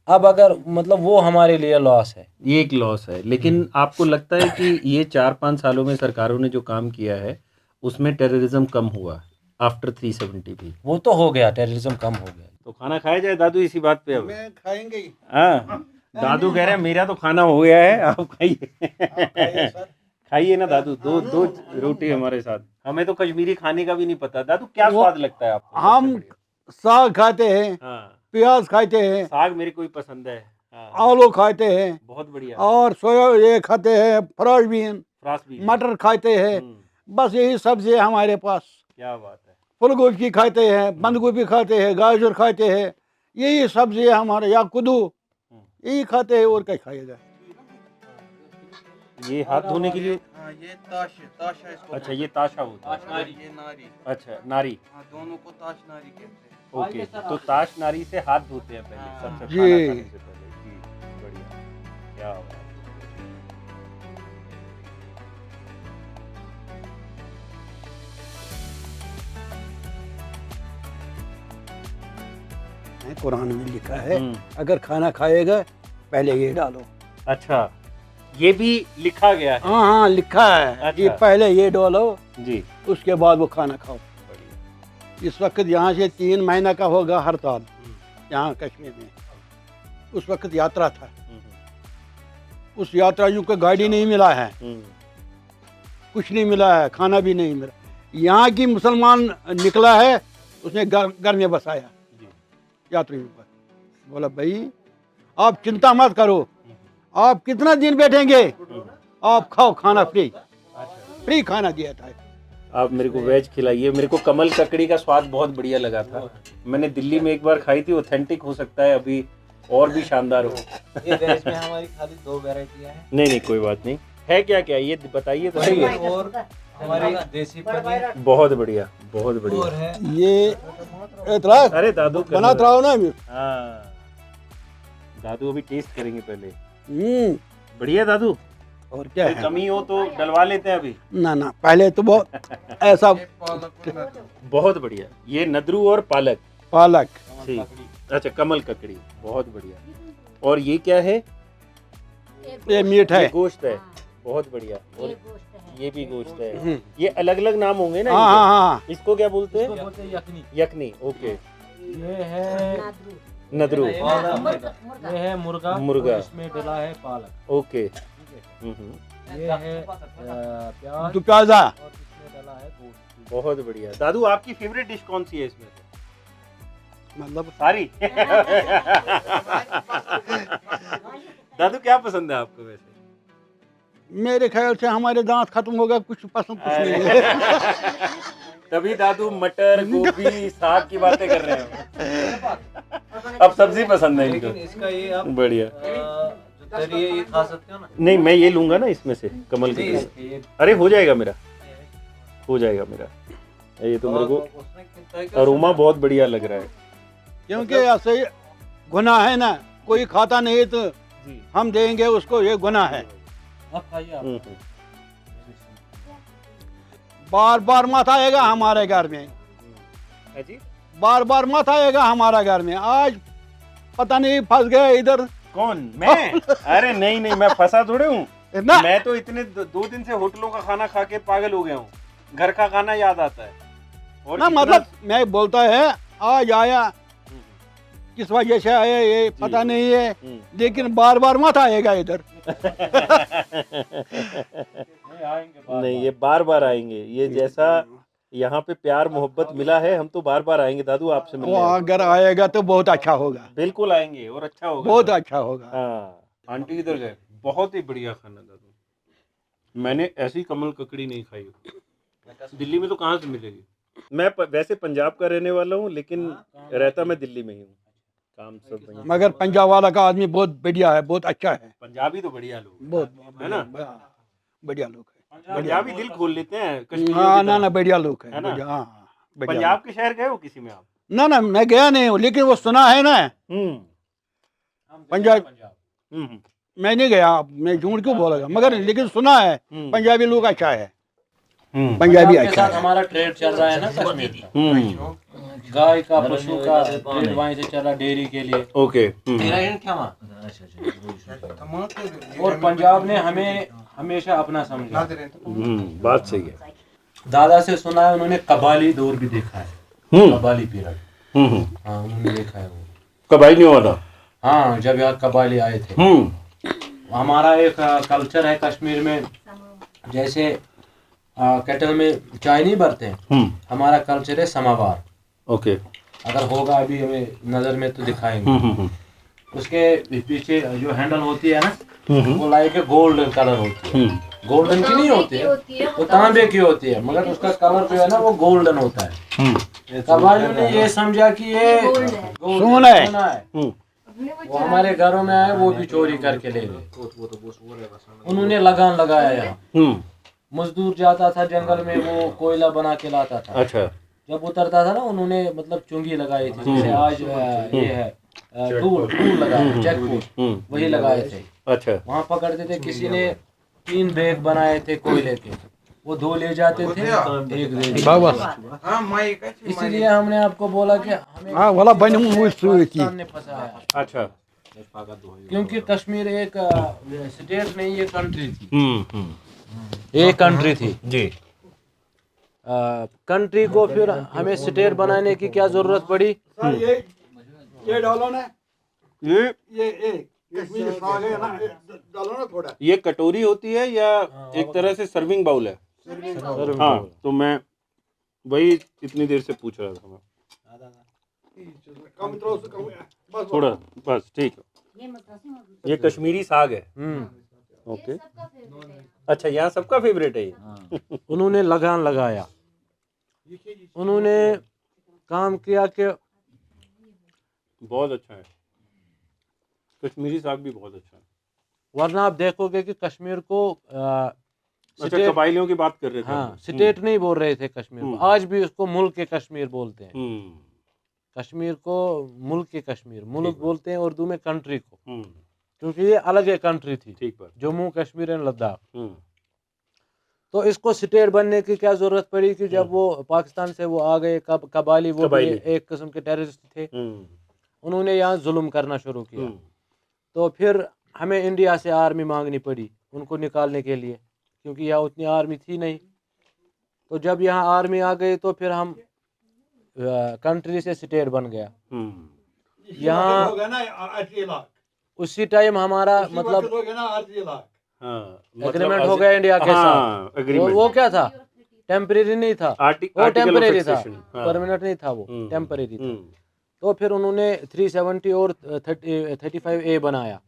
अब अगर मतलब वो हमारे लिए लॉस है। ये एक लॉस है, लेकिन आपको लगता है कि ये 4-5 सालों में सरकारों ने जो काम किया है उसमें टेररिज्म कम हुआ आफ्टर 370 भी? वो तो हो गया, टेररिज्म कम हो गया। तो खाना खाया जाए दादू इसी बात पे अब? मैं खाएंगे ही। हाँ, दादू कह रहे हैं मेरा तो खाना हो गया है, आप खाइए। खाइए ना दादू, दो दो रोटी हमारे साथ। हमें तो कश्मीरी खाने का भी नहीं पता दादू, क्या स्वाद लगता है आपको? हम साग खाते हैं, हाँ, प्याज खाते हैं, साग मेरे को भी पसंद है। हाँ, आलू खाते हैं, बहुत बढ़िया। और सोया ये खाते हैं, फ्राइड बीन, फ्रांस भी। मटर खाते हैं। बस यही सब्जी है हमारे पास। क्या बात है। फूल गोभी खाते हैं, बंद गोभी खाते हैं, गाजर खाते हैं, यही सब्जी है हमारे। या कद्दू, यही खाते हैं, और क्या खाएगा। ये हाथ धोने के लिए? हाँ, ये ताशा इसको अच्छा, ये ताशा होता है। और ये नारी। अच्छा, नारी। हाँ, दोनों को ताश नारी कहते हैं। ओके, तो ताश नारी से हाथ धोते हैं पहले, सबसे जी। खाना खाने से पहले। जी, बढ़िया। क्या बात है। कुरान में लिखा है, अगर खाना खाएगा पहले ये डालो। अच्छा, ये भी लिखा गया है? हाँ हाँ, लिखा है अच्छा। कि पहले ये डालो, जी, उसके बाद वो खाना खाओ। इस वक्त यहाँ से 3 महीना का होगा हड़ताल यहाँ कश्मीर में। उस वक्त यात्रा था, उस यात्रियों को गाड़ी नहीं मिला है, कुछ नहीं मिला है, खाना भी नहीं मिला। यहाँ की मुसलमान निकला है, उसने घर में बसाया यात्रियों पर। बोला भाई आप चिंता मत करो, आप कितना दिन बैठेंगे, आप खाओ खाना फ्री, फ्री खाना दिया था। आप मेरे को वेज खिलाइए। मेरे को कमल ककड़ी का स्वाद बहुत बढ़िया लगा था। मैंने दिल्ली में एक बार खाई थी, ऑथेंटिक हो सकता है अभी और भी शानदार हो। ये वेज में हमारी खाली 2 वैरायटियां हैं। नहीं नहीं, कोई बात नहीं है। क्या क्या ये बताइए तो सही है। और हमारी देसी पनीर बहुत बढ़िया, बहुत बढ़िया। और है ये एतराज अरे दादू बना रहा हो ना। हाँ, दादू अभी टेस्ट करेंगे पहले। बढ़िया दादू। और क्या कोई है, कमी हो तो डलवा लेते हैं अभी। ना ना, पहले तो बहुत ऐसा बहुत बढ़िया। ये नदरू और पालक। पालक, ठीक। अच्छा, कमल ककड़ी, बहुत बढ़िया। और ये क्या है? ये मीट है। ये गोश्त है, बहुत बढ़िया। और ये भी गोश्त है। ये अलग अलग नाम होंगे ना हाँ इनके? हाँ हाँ, इसको क्या बोलते हैं? बोलते हैं यखनी। यखनी। ओके, ये है नदरू। ये है मुर्गा। मुर्गा। इसमें डला है पालक। ओके। ये है प्याज तो प्याजा। और इसमें डला है गोश्त। बहुत बढ़िया। दादू आपकी फेवरेट डिश कौन सी है इसमें से? मतलब सारी। दादू क्या पसंद है आपको वैसे? मेरे ख्याल से हमारे दांत खत्म होगा, कुछ पसंद कुछ नहीं है। तभी दादू मटर गोभी साग की बातें कर रहे हैं। अब सब्जी पसंद है लेकिन इनको। इसका ये आप बढ़िया। जो तरी है ये खा सकते हो ना। नहीं, मैं ये लूंगा ना इसमें से कमल नहीं, ककड़ी। ये अरे हो जाएगा मेरा, हो जाएगा मेरा। ये तो मेरे को उसमें कितना क्या अरोमा बहुत बढ़िया लग रहा है। क्योंकि ऐसे गुनाह है ना, कोई खाता नहीं तो जी। हम देंगे उसको, ये गुनाह है। अब खाइए आप। बार बार मत आएगा हमारे घर में, है जी? बार बार मत आएगा हमारा घर में। आज पता नहीं फंस गया इधर कौन? मैं? अरे नहीं नहीं, मैं फंसा थोड़े हूँ। ना। मैं तो इतने 2 दिन से होटलों का खाना खा के पागल हो गया हूँ। घर का खाना याद आता है। और ना इतना- मतलब मैं बोलता है आज आया, किस वजह से आया ये पता नहीं है, लेकिन बार बार मत आएगा इधर। नहीं, ये बार बार आएंगे। ये जैसा यहाँ पे प्यार मोहब्बत मिला है, हम तो बार बार आएंगे दादू आपसे वो मिलने। अगर आएगा तो बहुत अच्छा होगा, बिल्कुल आएंगे और अच्छा होगा। बहुत अच्छा होगा। हाँ। आंटी किधर गए? बहुत ही बढ़िया खाना दादू। मैंने ऐसी कमल ककड़ी नहीं खाई। दिल्ली में तो कहाँ से मिलेगी? मैं वैसे पंजाब का रहने वाला हूँ, लेकिन रहता मैं दिल्ली में ही हूँ। काम सब वहीं। मगर पंजाब वाला का आदमी बहुत बढ़िया है, बहुत अच्छा है, पंजाबी तो बढ़िया लोग हैं। बहुत है ना? बढ़िया लोग है। पंजाबी दिल खोल लेते हैं कश्मीरियों हाँ की ना तरह। ना, बढ़िया लोग है, है ना? बढ़िया, हाँ हाँ, बढ़िया पंजाब के शहर गए हो किसी में आप? लोग। ना ना, मैं गया नहीं हूँ, लेकिन वो सुना है ना पंजाब। हम्म। मैं नहीं गया, मैं झूठ क्यों बोलेगा, मगर लेकिन सुना है पंजाबी लोग अच्छा है, पंजाबी पंजाब के अच्छा साथ है। हमारा ट्रेड चल रहा है ना कश्मीर का। गाय का पशु का ब्रीड वहीं से चला डेयरी के लिए। ओके और पंजाब ने हमें हमेशा अपना समझा। बात सही है। दादा से सुना है, उन्होंने कबाली दौर भी देखा है, कबाली पीरियड। हाँ उन्होंने देखा है वो कबाइलियों वाला। हाँ जब यहाँ कबाली आए थे। हमारा एक कल्चर है कश्मीर में, जैसे केटल में चाय नहीं भरते हैं, हमारा कल्चर है समावार। ओके। अगर होगा अभी हमें नजर में तो दिखाएंगे। उसके पीछे जो हैंडल होती है ना, वो लाइक गोल्डन कलर होती है। गोल्डन की नहीं होती है, वो तांबे की होती है, मगर उसका कलर जो है ना वो गोल्डन होता है। कबालियों ने ये समझा कि ये सोना है। वो हमारे घरों में आए, वो भी चोरी करके ले गए। उन्होंने लगान लगाया यहाँ। मजदूर जाता था जंगल में, वो कोयला बना के लाता था। अच्छा। जब उतरता था ना, उन्होंने मतलब चुंगी लगाई थी, जैसे आज ये है टूल लगाए, चेक पोस्ट वही लगाए थे। अच्छा। वहाँ पकड़ते थे, किसी ने 3 बैग बनाए थे कोयले के, वो 2 ले जाते थे, 1 दे देते। इसीलिए हमने आपको बोला कि हमें पाकिस्तान ने फंसाया। अच्छा। क्योंकि कश्मीर एक स्टेट नहीं, ये कंट्री थी। एक कंट्री थी जी। कंट्री को फिर हमें स्टेट बनाने की क्या जरूरत पड़ी? ये डालो ना, ये कश्मीरी साग है ना, डालो ना थोड़ा। ये कटोरी होती है या एक तरह से सर्विंग बाउल है? हाँ, तो मैं वही इतनी देर से पूछ रहा था मैं। थोड़ा बस ठीक है। ये कश्मीरी साग है। ओके। अच्छा, यहाँ सबका फेवरेट है ये। उन्होंने लगान लगाया, उन्होंने काम किया कि बहुत अच्छा है, कश्मीरी साग भी बहुत अच्छा है। वरना आप देखोगे कि कश्मीर को अच्छा, कबाइलियों की बात कर रहे थे। हाँ, स्टेट नहीं बोल रहे थे कश्मीर को। आज भी उसको मुल्क के कश्मीर बोलते हैं। कश्मीर को मुल्क के कश्मीर, मुल्क बोलते हैं उर्दू में कंट्री को, क्योंकि ये अलग एक कंट्री थी। ठीक बात। जम्मू कश्मीर एंड लद्दाख। तो इसको स्टेट बनने की क्या जरूरत पड़ी कि जब वो पाकिस्तान से वो आ गए कबाली, वो भी एक किस्म के टेररिस्ट थे, उन्होंने यहाँ जुल्म करना शुरू किया। तो फिर हमें इंडिया से आर्मी मांगनी पड़ी उनको निकालने के लिए, क्योंकि यहाँ उतनी आर्मी थी नहीं। तो जब यहाँ आर्मी आ गई तो फिर हम कंट्री से स्टेट बन गया। यहाँ उसी टाइम हमारा मतलब एग्रीमेंट हो गया इंडिया के साथ। वो क्या था, टेम्परेरी नहीं था, वो टेम्परेरी था, परमानेंट नहीं था, वो टेम्परेरी था। तो फिर उन्होंने 370 और 35A बनाया,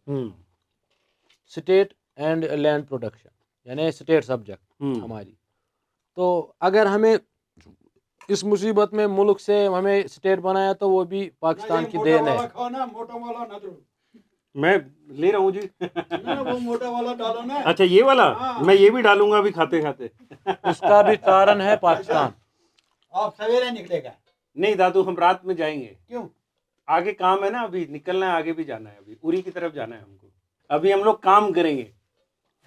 स्टेट एंड लैंड प्रोडक्शन, यानी स्टेट सब्जेक्ट हमारी। तो अगर हमें इस मुसीबत में मुल्क से हमें स्टेट बनाया तो वो भी पाकिस्तान की देन है। मैं ले रहा हूँ जी। वो मोटा वाला डालो ना। अच्छा, ये वाला मैं ये भी डालूंगा अभी खाते खाते। उसका भी कारण है पाकिस्तान। आप सवेरे निकलेगा? नहीं दादू, हम रात में जाएंगे। क्यों? आगे काम है ना, अभी निकलना है, आगे भी जाना है, अभी उरी की तरफ जाना है हमको। अभी हम लोग काम करेंगे,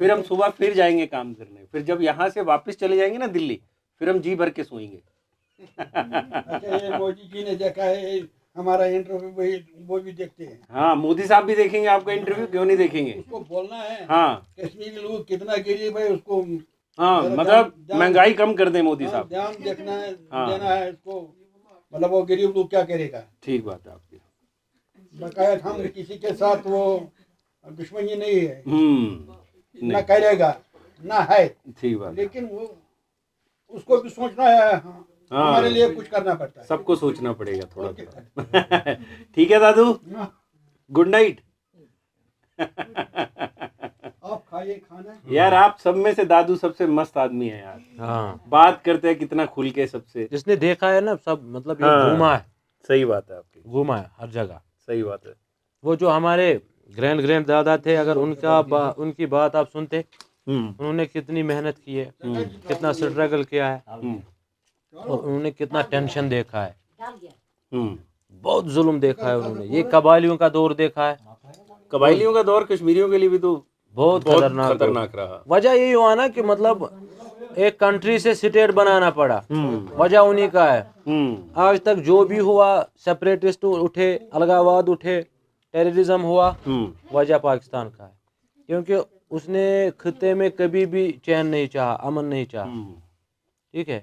फिर हम सुबह फिर जाएंगे काम करने, फिर जब यहाँ से वापस चले जाएंगे ना दिल्ली, फिर हम जी भर के सोएंगे। अच्छा, ये मोदी जी ने देखा है हमारा इंटरव्यू, वो भी देखते हैं। हाँ, मोदी साहब भी देखेंगे आपका इंटरव्यू, क्यों नहीं देखेंगे? उसको बोलना है। हाँ, कश्मीरी लोग कितना गरीब है, उसको हाँ, मतलब महंगाई कम कर दे मोदी साहब। ध्यान देखना है, देना है उसको, मतलब वो गरीब लोग क्या करेगा। ठीक बात है आपकी। बकायद हम किसी के साथ वो दुश्मनी नहीं है, नहीं करेगा ना है। ठीक बात। लेकिन वो उसको भी सोचना है। हमारे लिए कुछ करना पड़ता है, सबको सोचना पड़ेगा थोड़ा थोड़ा। ठीक है दादू, गुड नाइट। आप खाइए खाना। यार, आप सब में से दादू सबसे मस्त आदमी है यार। हाँ, बात करते हैं कितना खुल के सबसे। जिसने देखा है ना सब, मतलब ये घूमा है। सही बात है आपकी, घूमा है हर जगह। सही बात है। वो जो हमारे ग्रैंड दादा थे, अगर उनकी बात आप सुनते, उन्होंने कितनी मेहनत की है, कितना स्ट्रगल किया है, और उन्होंने कितना टेंशन देखा है, बहुत जुल्म देखा है उन्होंने। ये कबालियों का दौर देखा है। कबाइलियों का दौर कश्मीरियों के लिए भी तो बहुत खतरनाक रहा। वजह यही हुआ ना कि मतलब एक कंट्री से स्टेट बनाना पड़ा, वजह उन्हीं का है। आज तक जो भी हुआ, सेपरेटिस्ट उठे, अलगावाद उठे, टेररिज्म हुआ, वजह पाकिस्तान का है, क्योंकि उसने खिते में कभी भी चैन नहीं चाहा, अमन नहीं चाहा। ठीक है,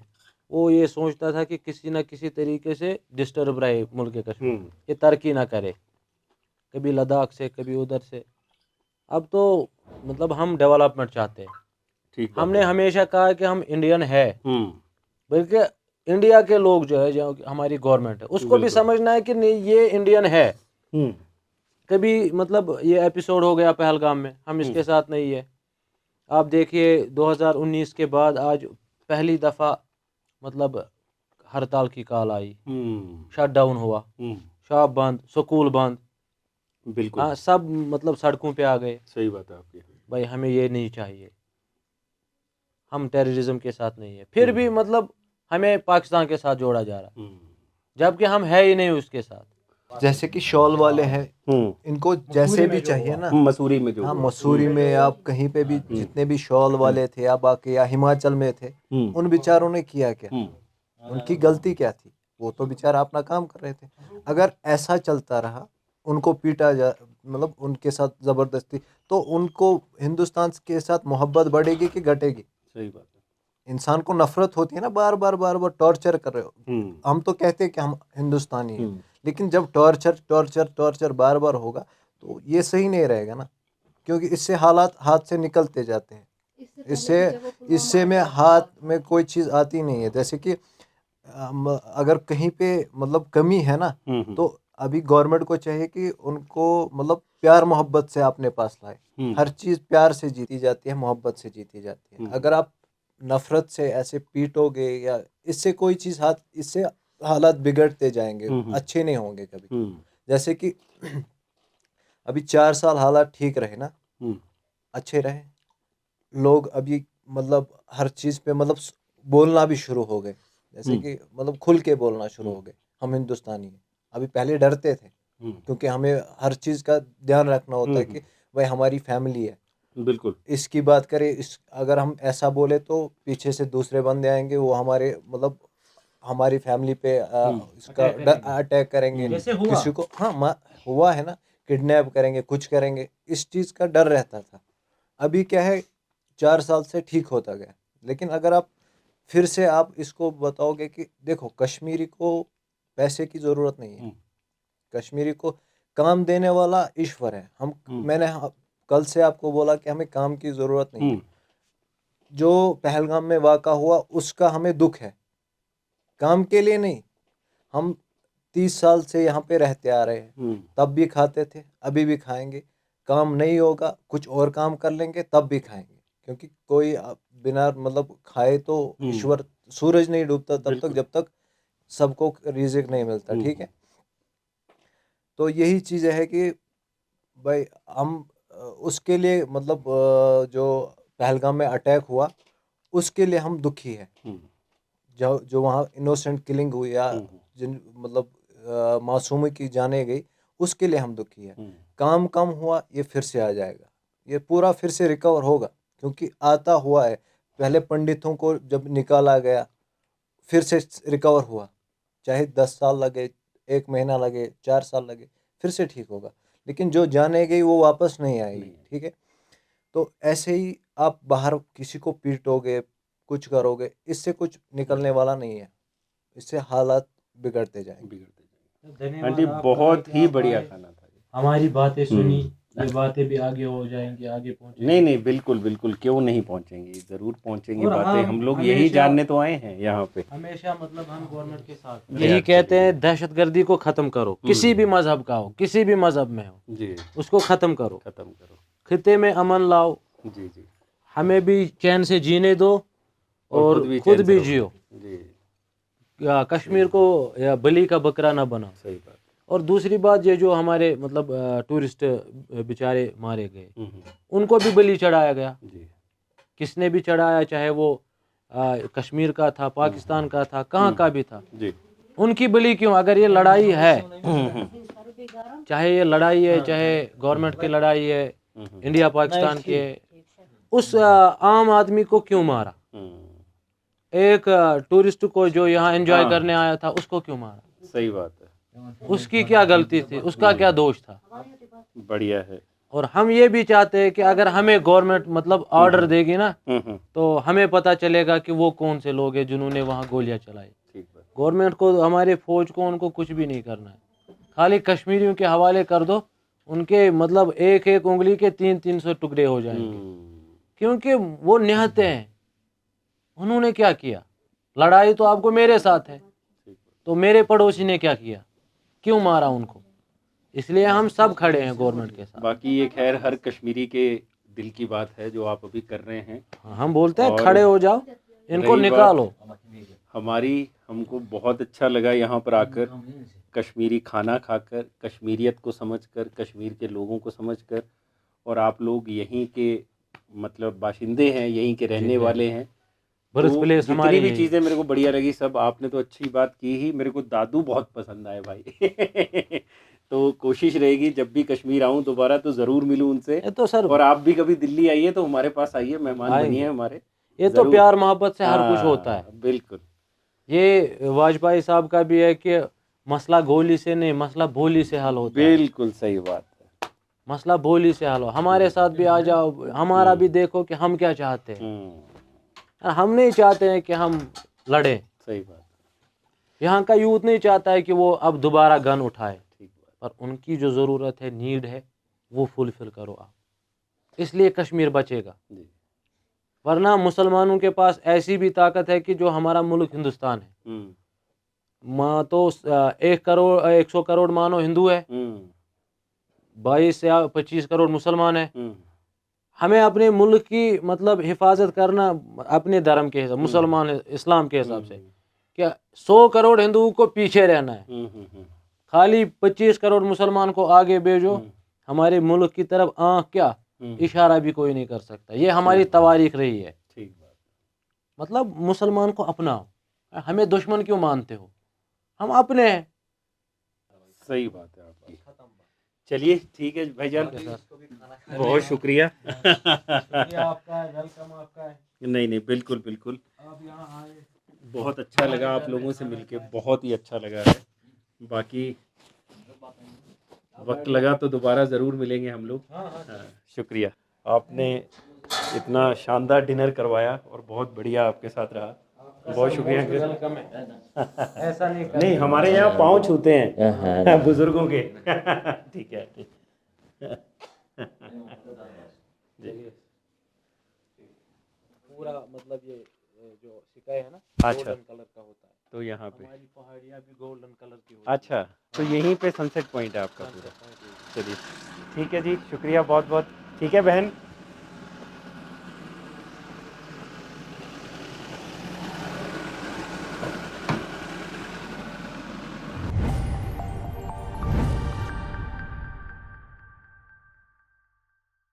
वो ये सोचता था कि किसी ना किसी तरीके से डिस्टर्ब रहे मुल्क कश्मीर, ये तरक्की ना करे, कभी लद्दाख से कभी उधर से। अब तो मतलब हम डेवलपमेंट चाहते हैं। ठीक हमने हमेशा कहा कि हम इंडियन है, बल्कि इंडिया के लोग जो है, जो हमारी गवर्नमेंट है, उसको भी समझना है कि नहीं ये इंडियन है। कभी मतलब ये एपिसोड हो गया पहलगाम में, हम इसके साथ नहीं है। आप देखिए 2019 के बाद आज पहली दफ़ा मतलब हड़ताल की कॉल आई, शटडाउन हुआ, शॉप बंद, स्कूल बंद, बिल्कुल। हाँ, सब मतलब सड़कों पे आ गए। सही बात है आपकी। भाई हमें ये नहीं चाहिए, हम टेररिज्म के साथ नहीं है, फिर भी मतलब हमें पाकिस्तान के साथ जोड़ा जा रहा है, जबकि हम है ही नहीं उसके साथ। जैसे कि शॉल वाले हैं, इनको जैसे भी चाहिए ना, मसूरी में जो हाँ मसूरी में आप कहीं पे भी जितने भी शॉल वाले थे या बाकी या हिमाचल में थे, उन बेचारों ने किया क्या? उनकी गलती क्या थी? वो तो बेचारा अपना काम कर रहे थे। अगर ऐसा चलता रहा, उनको पीटा जा मतलब उनके साथ ज़बरदस्ती, तो उनको हिंदुस्तान के साथ मोहब्बत बढ़ेगी कि घटेगी? सही बात है। इंसान को नफरत होती है ना, बार बार टॉर्चर कर रहे हो। हम तो कहते हैं कि हम हिंदुस्तानी हैं, लेकिन जब टॉर्चर बार बार होगा तो ये सही नहीं रहेगा ना, क्योंकि इससे हालात हाथ से निकलते जाते हैं। इससे में हाथ में कोई चीज़ आती नहीं है। जैसे कि अगर कहीं पे मतलब कमी है ना, तो अभी गवर्नमेंट को चाहिए कि उनको मतलब प्यार मोहब्बत से अपने पास लाए। हर चीज़ प्यार से जीती जाती है, मोहब्बत से जीती जाती है। अगर आप नफरत से ऐसे पीटोगे या इससे कोई चीज़ इससे हालात बिगड़ते जाएंगे, अच्छे नहीं होंगे कभी। जैसे कि अभी 4 साल हालात ठीक रहे ना, अच्छे रहे, लोग अभी मतलब हर चीज़ पे मतलब बोलना भी शुरू हो गए। जैसे कि मतलब खुल के बोलना शुरू हो गए, हम हिंदुस्तानी हैं। अभी पहले डरते थे, क्योंकि हमें हर चीज़ का ध्यान रखना होता है कि भाई हमारी फैमिली है। बिल्कुल। इसकी बात करें, अगर हम ऐसा बोले तो पीछे से दूसरे बंदे आएंगे, वो हमारे मतलब हमारी फैमिली पे इसका अटैक करेंगे। जैसे हुआ। किसी को हुआ है ना, किडनैप करेंगे, कुछ करेंगे, इस चीज़ का डर रहता था। अभी क्या है, 4 साल से ठीक होता गया। लेकिन अगर आप फिर से आप इसको बताओगे कि देखो कश्मीरी को पैसे की ज़रूरत नहीं है, कश्मीरी को काम देने वाला ईश्वर है। मैंने कल से आपको बोला कि हमें काम की ज़रूरत नहीं है। जो पहलगाम में वाक़ा हुआ उसका हमें दुख है, काम के लिए नहीं। हम 30 साल से यहाँ पे रहते आ रहे हैं, तब भी खाते थे, अभी भी खाएंगे। काम नहीं होगा, कुछ और काम कर लेंगे, तब भी खाएंगे, क्योंकि कोई बिना मतलब खाए तो ईश्वर, सूरज नहीं डूबता तब तक जब तक सबको रिज़्क नहीं मिलता। ठीक है, तो यही चीज़ है कि भाई हम उसके लिए मतलब जो पहलगाम में अटैक हुआ उसके लिए हम दुखी है। जो वहाँ इनोसेंट किलिंग हुई या जिन मतलब मासूमी की जाने गई, उसके लिए हम दुखी है। काम कम हुआ, ये फिर से आ जाएगा, ये पूरा फिर से रिकवर होगा, क्योंकि आता हुआ है। पहले पंडितों को जब निकाला गया, फिर से रिकवर हुआ, चाहे 10 साल लगे, 1 महीना लगे, 4 साल लगे, फिर से ठीक होगा। लेकिन जो जाने गई वो वापस नहीं आएगी। ठीक है, तो ऐसे ही आप बाहर किसी को पीटोगे, कुछ करोगे, इससे कुछ निकलने वाला नहीं है, इससे हालात बिगड़ते जाएंगे। आंटी बहुत ही बढ़िया खाना था। हमारी बातें सुनी, ये बातें भी आगे हो जाएंगी, आगे पहुंचेंगी। नहीं नहीं, बिल्कुल बिल्कुल, क्यों नहीं पहुंचेंगी, जरूर पहुंचेंगी और बातें। हम लोग यही हमेशा- जानने तो आए हैं यहाँ पे। हमेशा मतलब हम गवर्नमेंट के साथ यही कहते हैं, दहशतगर्दी को खत्म करो, किसी भी मजहब का हो, किसी भी मजहब में हो, जी, उसको खत्म करो, खत्म करो, खिते में अमन लाओ, जी जी, हमें भी चैन से जीने दो और खुद चैन से भी रहो। जियो। जी, या कश्मीर को या बलि का बकरा ना बनाओ। सही बात। और दूसरी बात, ये जो हमारे मतलब टूरिस्ट बेचारे मारे गए, उनको भी बलि चढ़ाया गया। जी, किसने भी चढ़ाया, चाहे वो कश्मीर का था, पाकिस्तान का था, कहाँ का भी था, जी, उनकी बलि क्यों? अगर ये लड़ाई है, चाहे ये लड़ाई है, चाहे गवर्नमेंट की लड़ाई है, इंडिया पाकिस्तान की है, उस आम आदमी को क्यों मारा? एक टूरिस्ट को जो यहाँ एंजॉय हाँ। करने आया था उसको क्यों मारा? सही बात है, उसकी क्या गलती थी, उसका क्या दोष था? बढ़िया है। और हम ये भी चाहते हैं कि अगर हमें गवर्नमेंट मतलब ऑर्डर देगी ना तो हमें पता चलेगा कि वो कौन से लोग हैं जिन्होंने वहाँ गोलियां चलाई। ठीक बात। गवर्नमेंट को, हमारे फौज को, उनको कुछ भी नहीं करना है, खाली कश्मीरियों के हवाले कर दो, उनके मतलब एक एक उंगली के 300 टुकड़े हो जाएंगे, क्योंकि वो निहत्ते हैं। उन्होंने क्या किया? लड़ाई तो आपको मेरे साथ है, तो मेरे पड़ोसी ने क्या किया, क्यों मारा उनको? इसलिए हम सब खड़े हैं गवर्नमेंट के साथ। बाकी ये खैर हर कश्मीरी के दिल की बात है जो आप अभी कर रहे हैं। हम बोलते हैं और खड़े हो जाओ, इनको रही बात निकालो। हमको बहुत अच्छा लगा यहाँ पर आकर, कश्मीरी खाना खाकर, कश्मीरियत को समझकर, कश्मीर के लोगों को समझकर। और आप लोग यहीं के मतलब बाशिंदे हैं, यहीं के रहने वाले हैं, बर्थ तो प्लेस जितनी हमारी भी है। चीज़ें मेरे को बढ़िया लगी सब आपने तो अच्छी बात की ही। मेरे को दादू बहुत पसंद आए भाई तो कोशिश रहेगी जब भी कश्मीर आऊँ दोबारा तो ज़रूर मिलूँ उनसे। ये तो सर और आप भी कभी दिल्ली आइए तो हमारे पास आइए, मेहमान आएंगे। बनिए हमारे। ये तो जरूर। प्यार मोहब्बत से हर कुछ हाँ, होता है। बिल्कुल। ये वाजपेयी साहब का भी है कि मसला गोली से नहीं, मसला बोली से हल होता है। बिल्कुल सही बात है। मसला बोली से हल हो। हमारे साथ भी आ जाओ, हमारा भी देखो कि हम क्या चाहते हैं। हम नहीं चाहते हैं कि हम लड़े। सही बात। यहाँ का यूथ नहीं चाहता है कि वो अब दोबारा गन उठाए, ठीक बात। पर उनकी जो ज़रूरत है, नीड है, वो फुलफिल करो आप, इसलिए कश्मीर बचेगा। जी। वरना मुसलमानों के पास ऐसी भी ताकत है कि जो हमारा मुल्क हिंदुस्तान है, तो 100 करोड़ मानो हिंदू है, 22 या 25 करोड़ मुसलमान है। हमें अपने मुल्क की मतलब हिफाजत करना अपने धर्म के हिसाब, मुसलमान इस्लाम के हिसाब से, क्या 100 करोड़ हिंदुओं को पीछे रहना है, खाली 25 करोड़ मुसलमान को आगे भेजो। हमारे मुल्क की तरफ आंख क्या इशारा भी कोई नहीं कर सकता। ये हमारी तवारीख रही है। ठीक बात। मतलब मुसलमान को अपनाओ, हमें दुश्मन क्यों मानते हो? हम अपने हैं। सही बात है आपकी। चलिए ठीक है भाईजान, बहुत शुक्रिया आपका है, वेलकम आपका है। नहीं नहीं, बिल्कुल बिल्कुल, आप यहाँ आए, बहुत अच्छा लगा आप लोगों से मिलके, बहुत ही अच्छा लगा है। बाकी वक्त लगा तो दोबारा ज़रूर मिलेंगे हम लोग। हाँ, शुक्रिया, आपने इतना शानदार डिनर करवाया और बहुत बढ़िया आपके साथ रहा। बहुत शुक्रिया अंकल। वेलकम है। ऐसा नहीं कर, नहीं, हमारे यहाँ पाँव छूते हैं बुजुर्गों के ठीक है पूरा मतलब ये जो सिकाई है ना, अच्छा। गोल्डन कलर का होता है। तो यहाँ पे हमारी पहाड़ियाँ भी गोल्डन कलर की होती अच्छा, तो यहीं पे सनसेट पॉइंट है आपका पूरा। चलिए ठीक है जी, शुक्रिया बहुत बहुत। ठीक है बहन।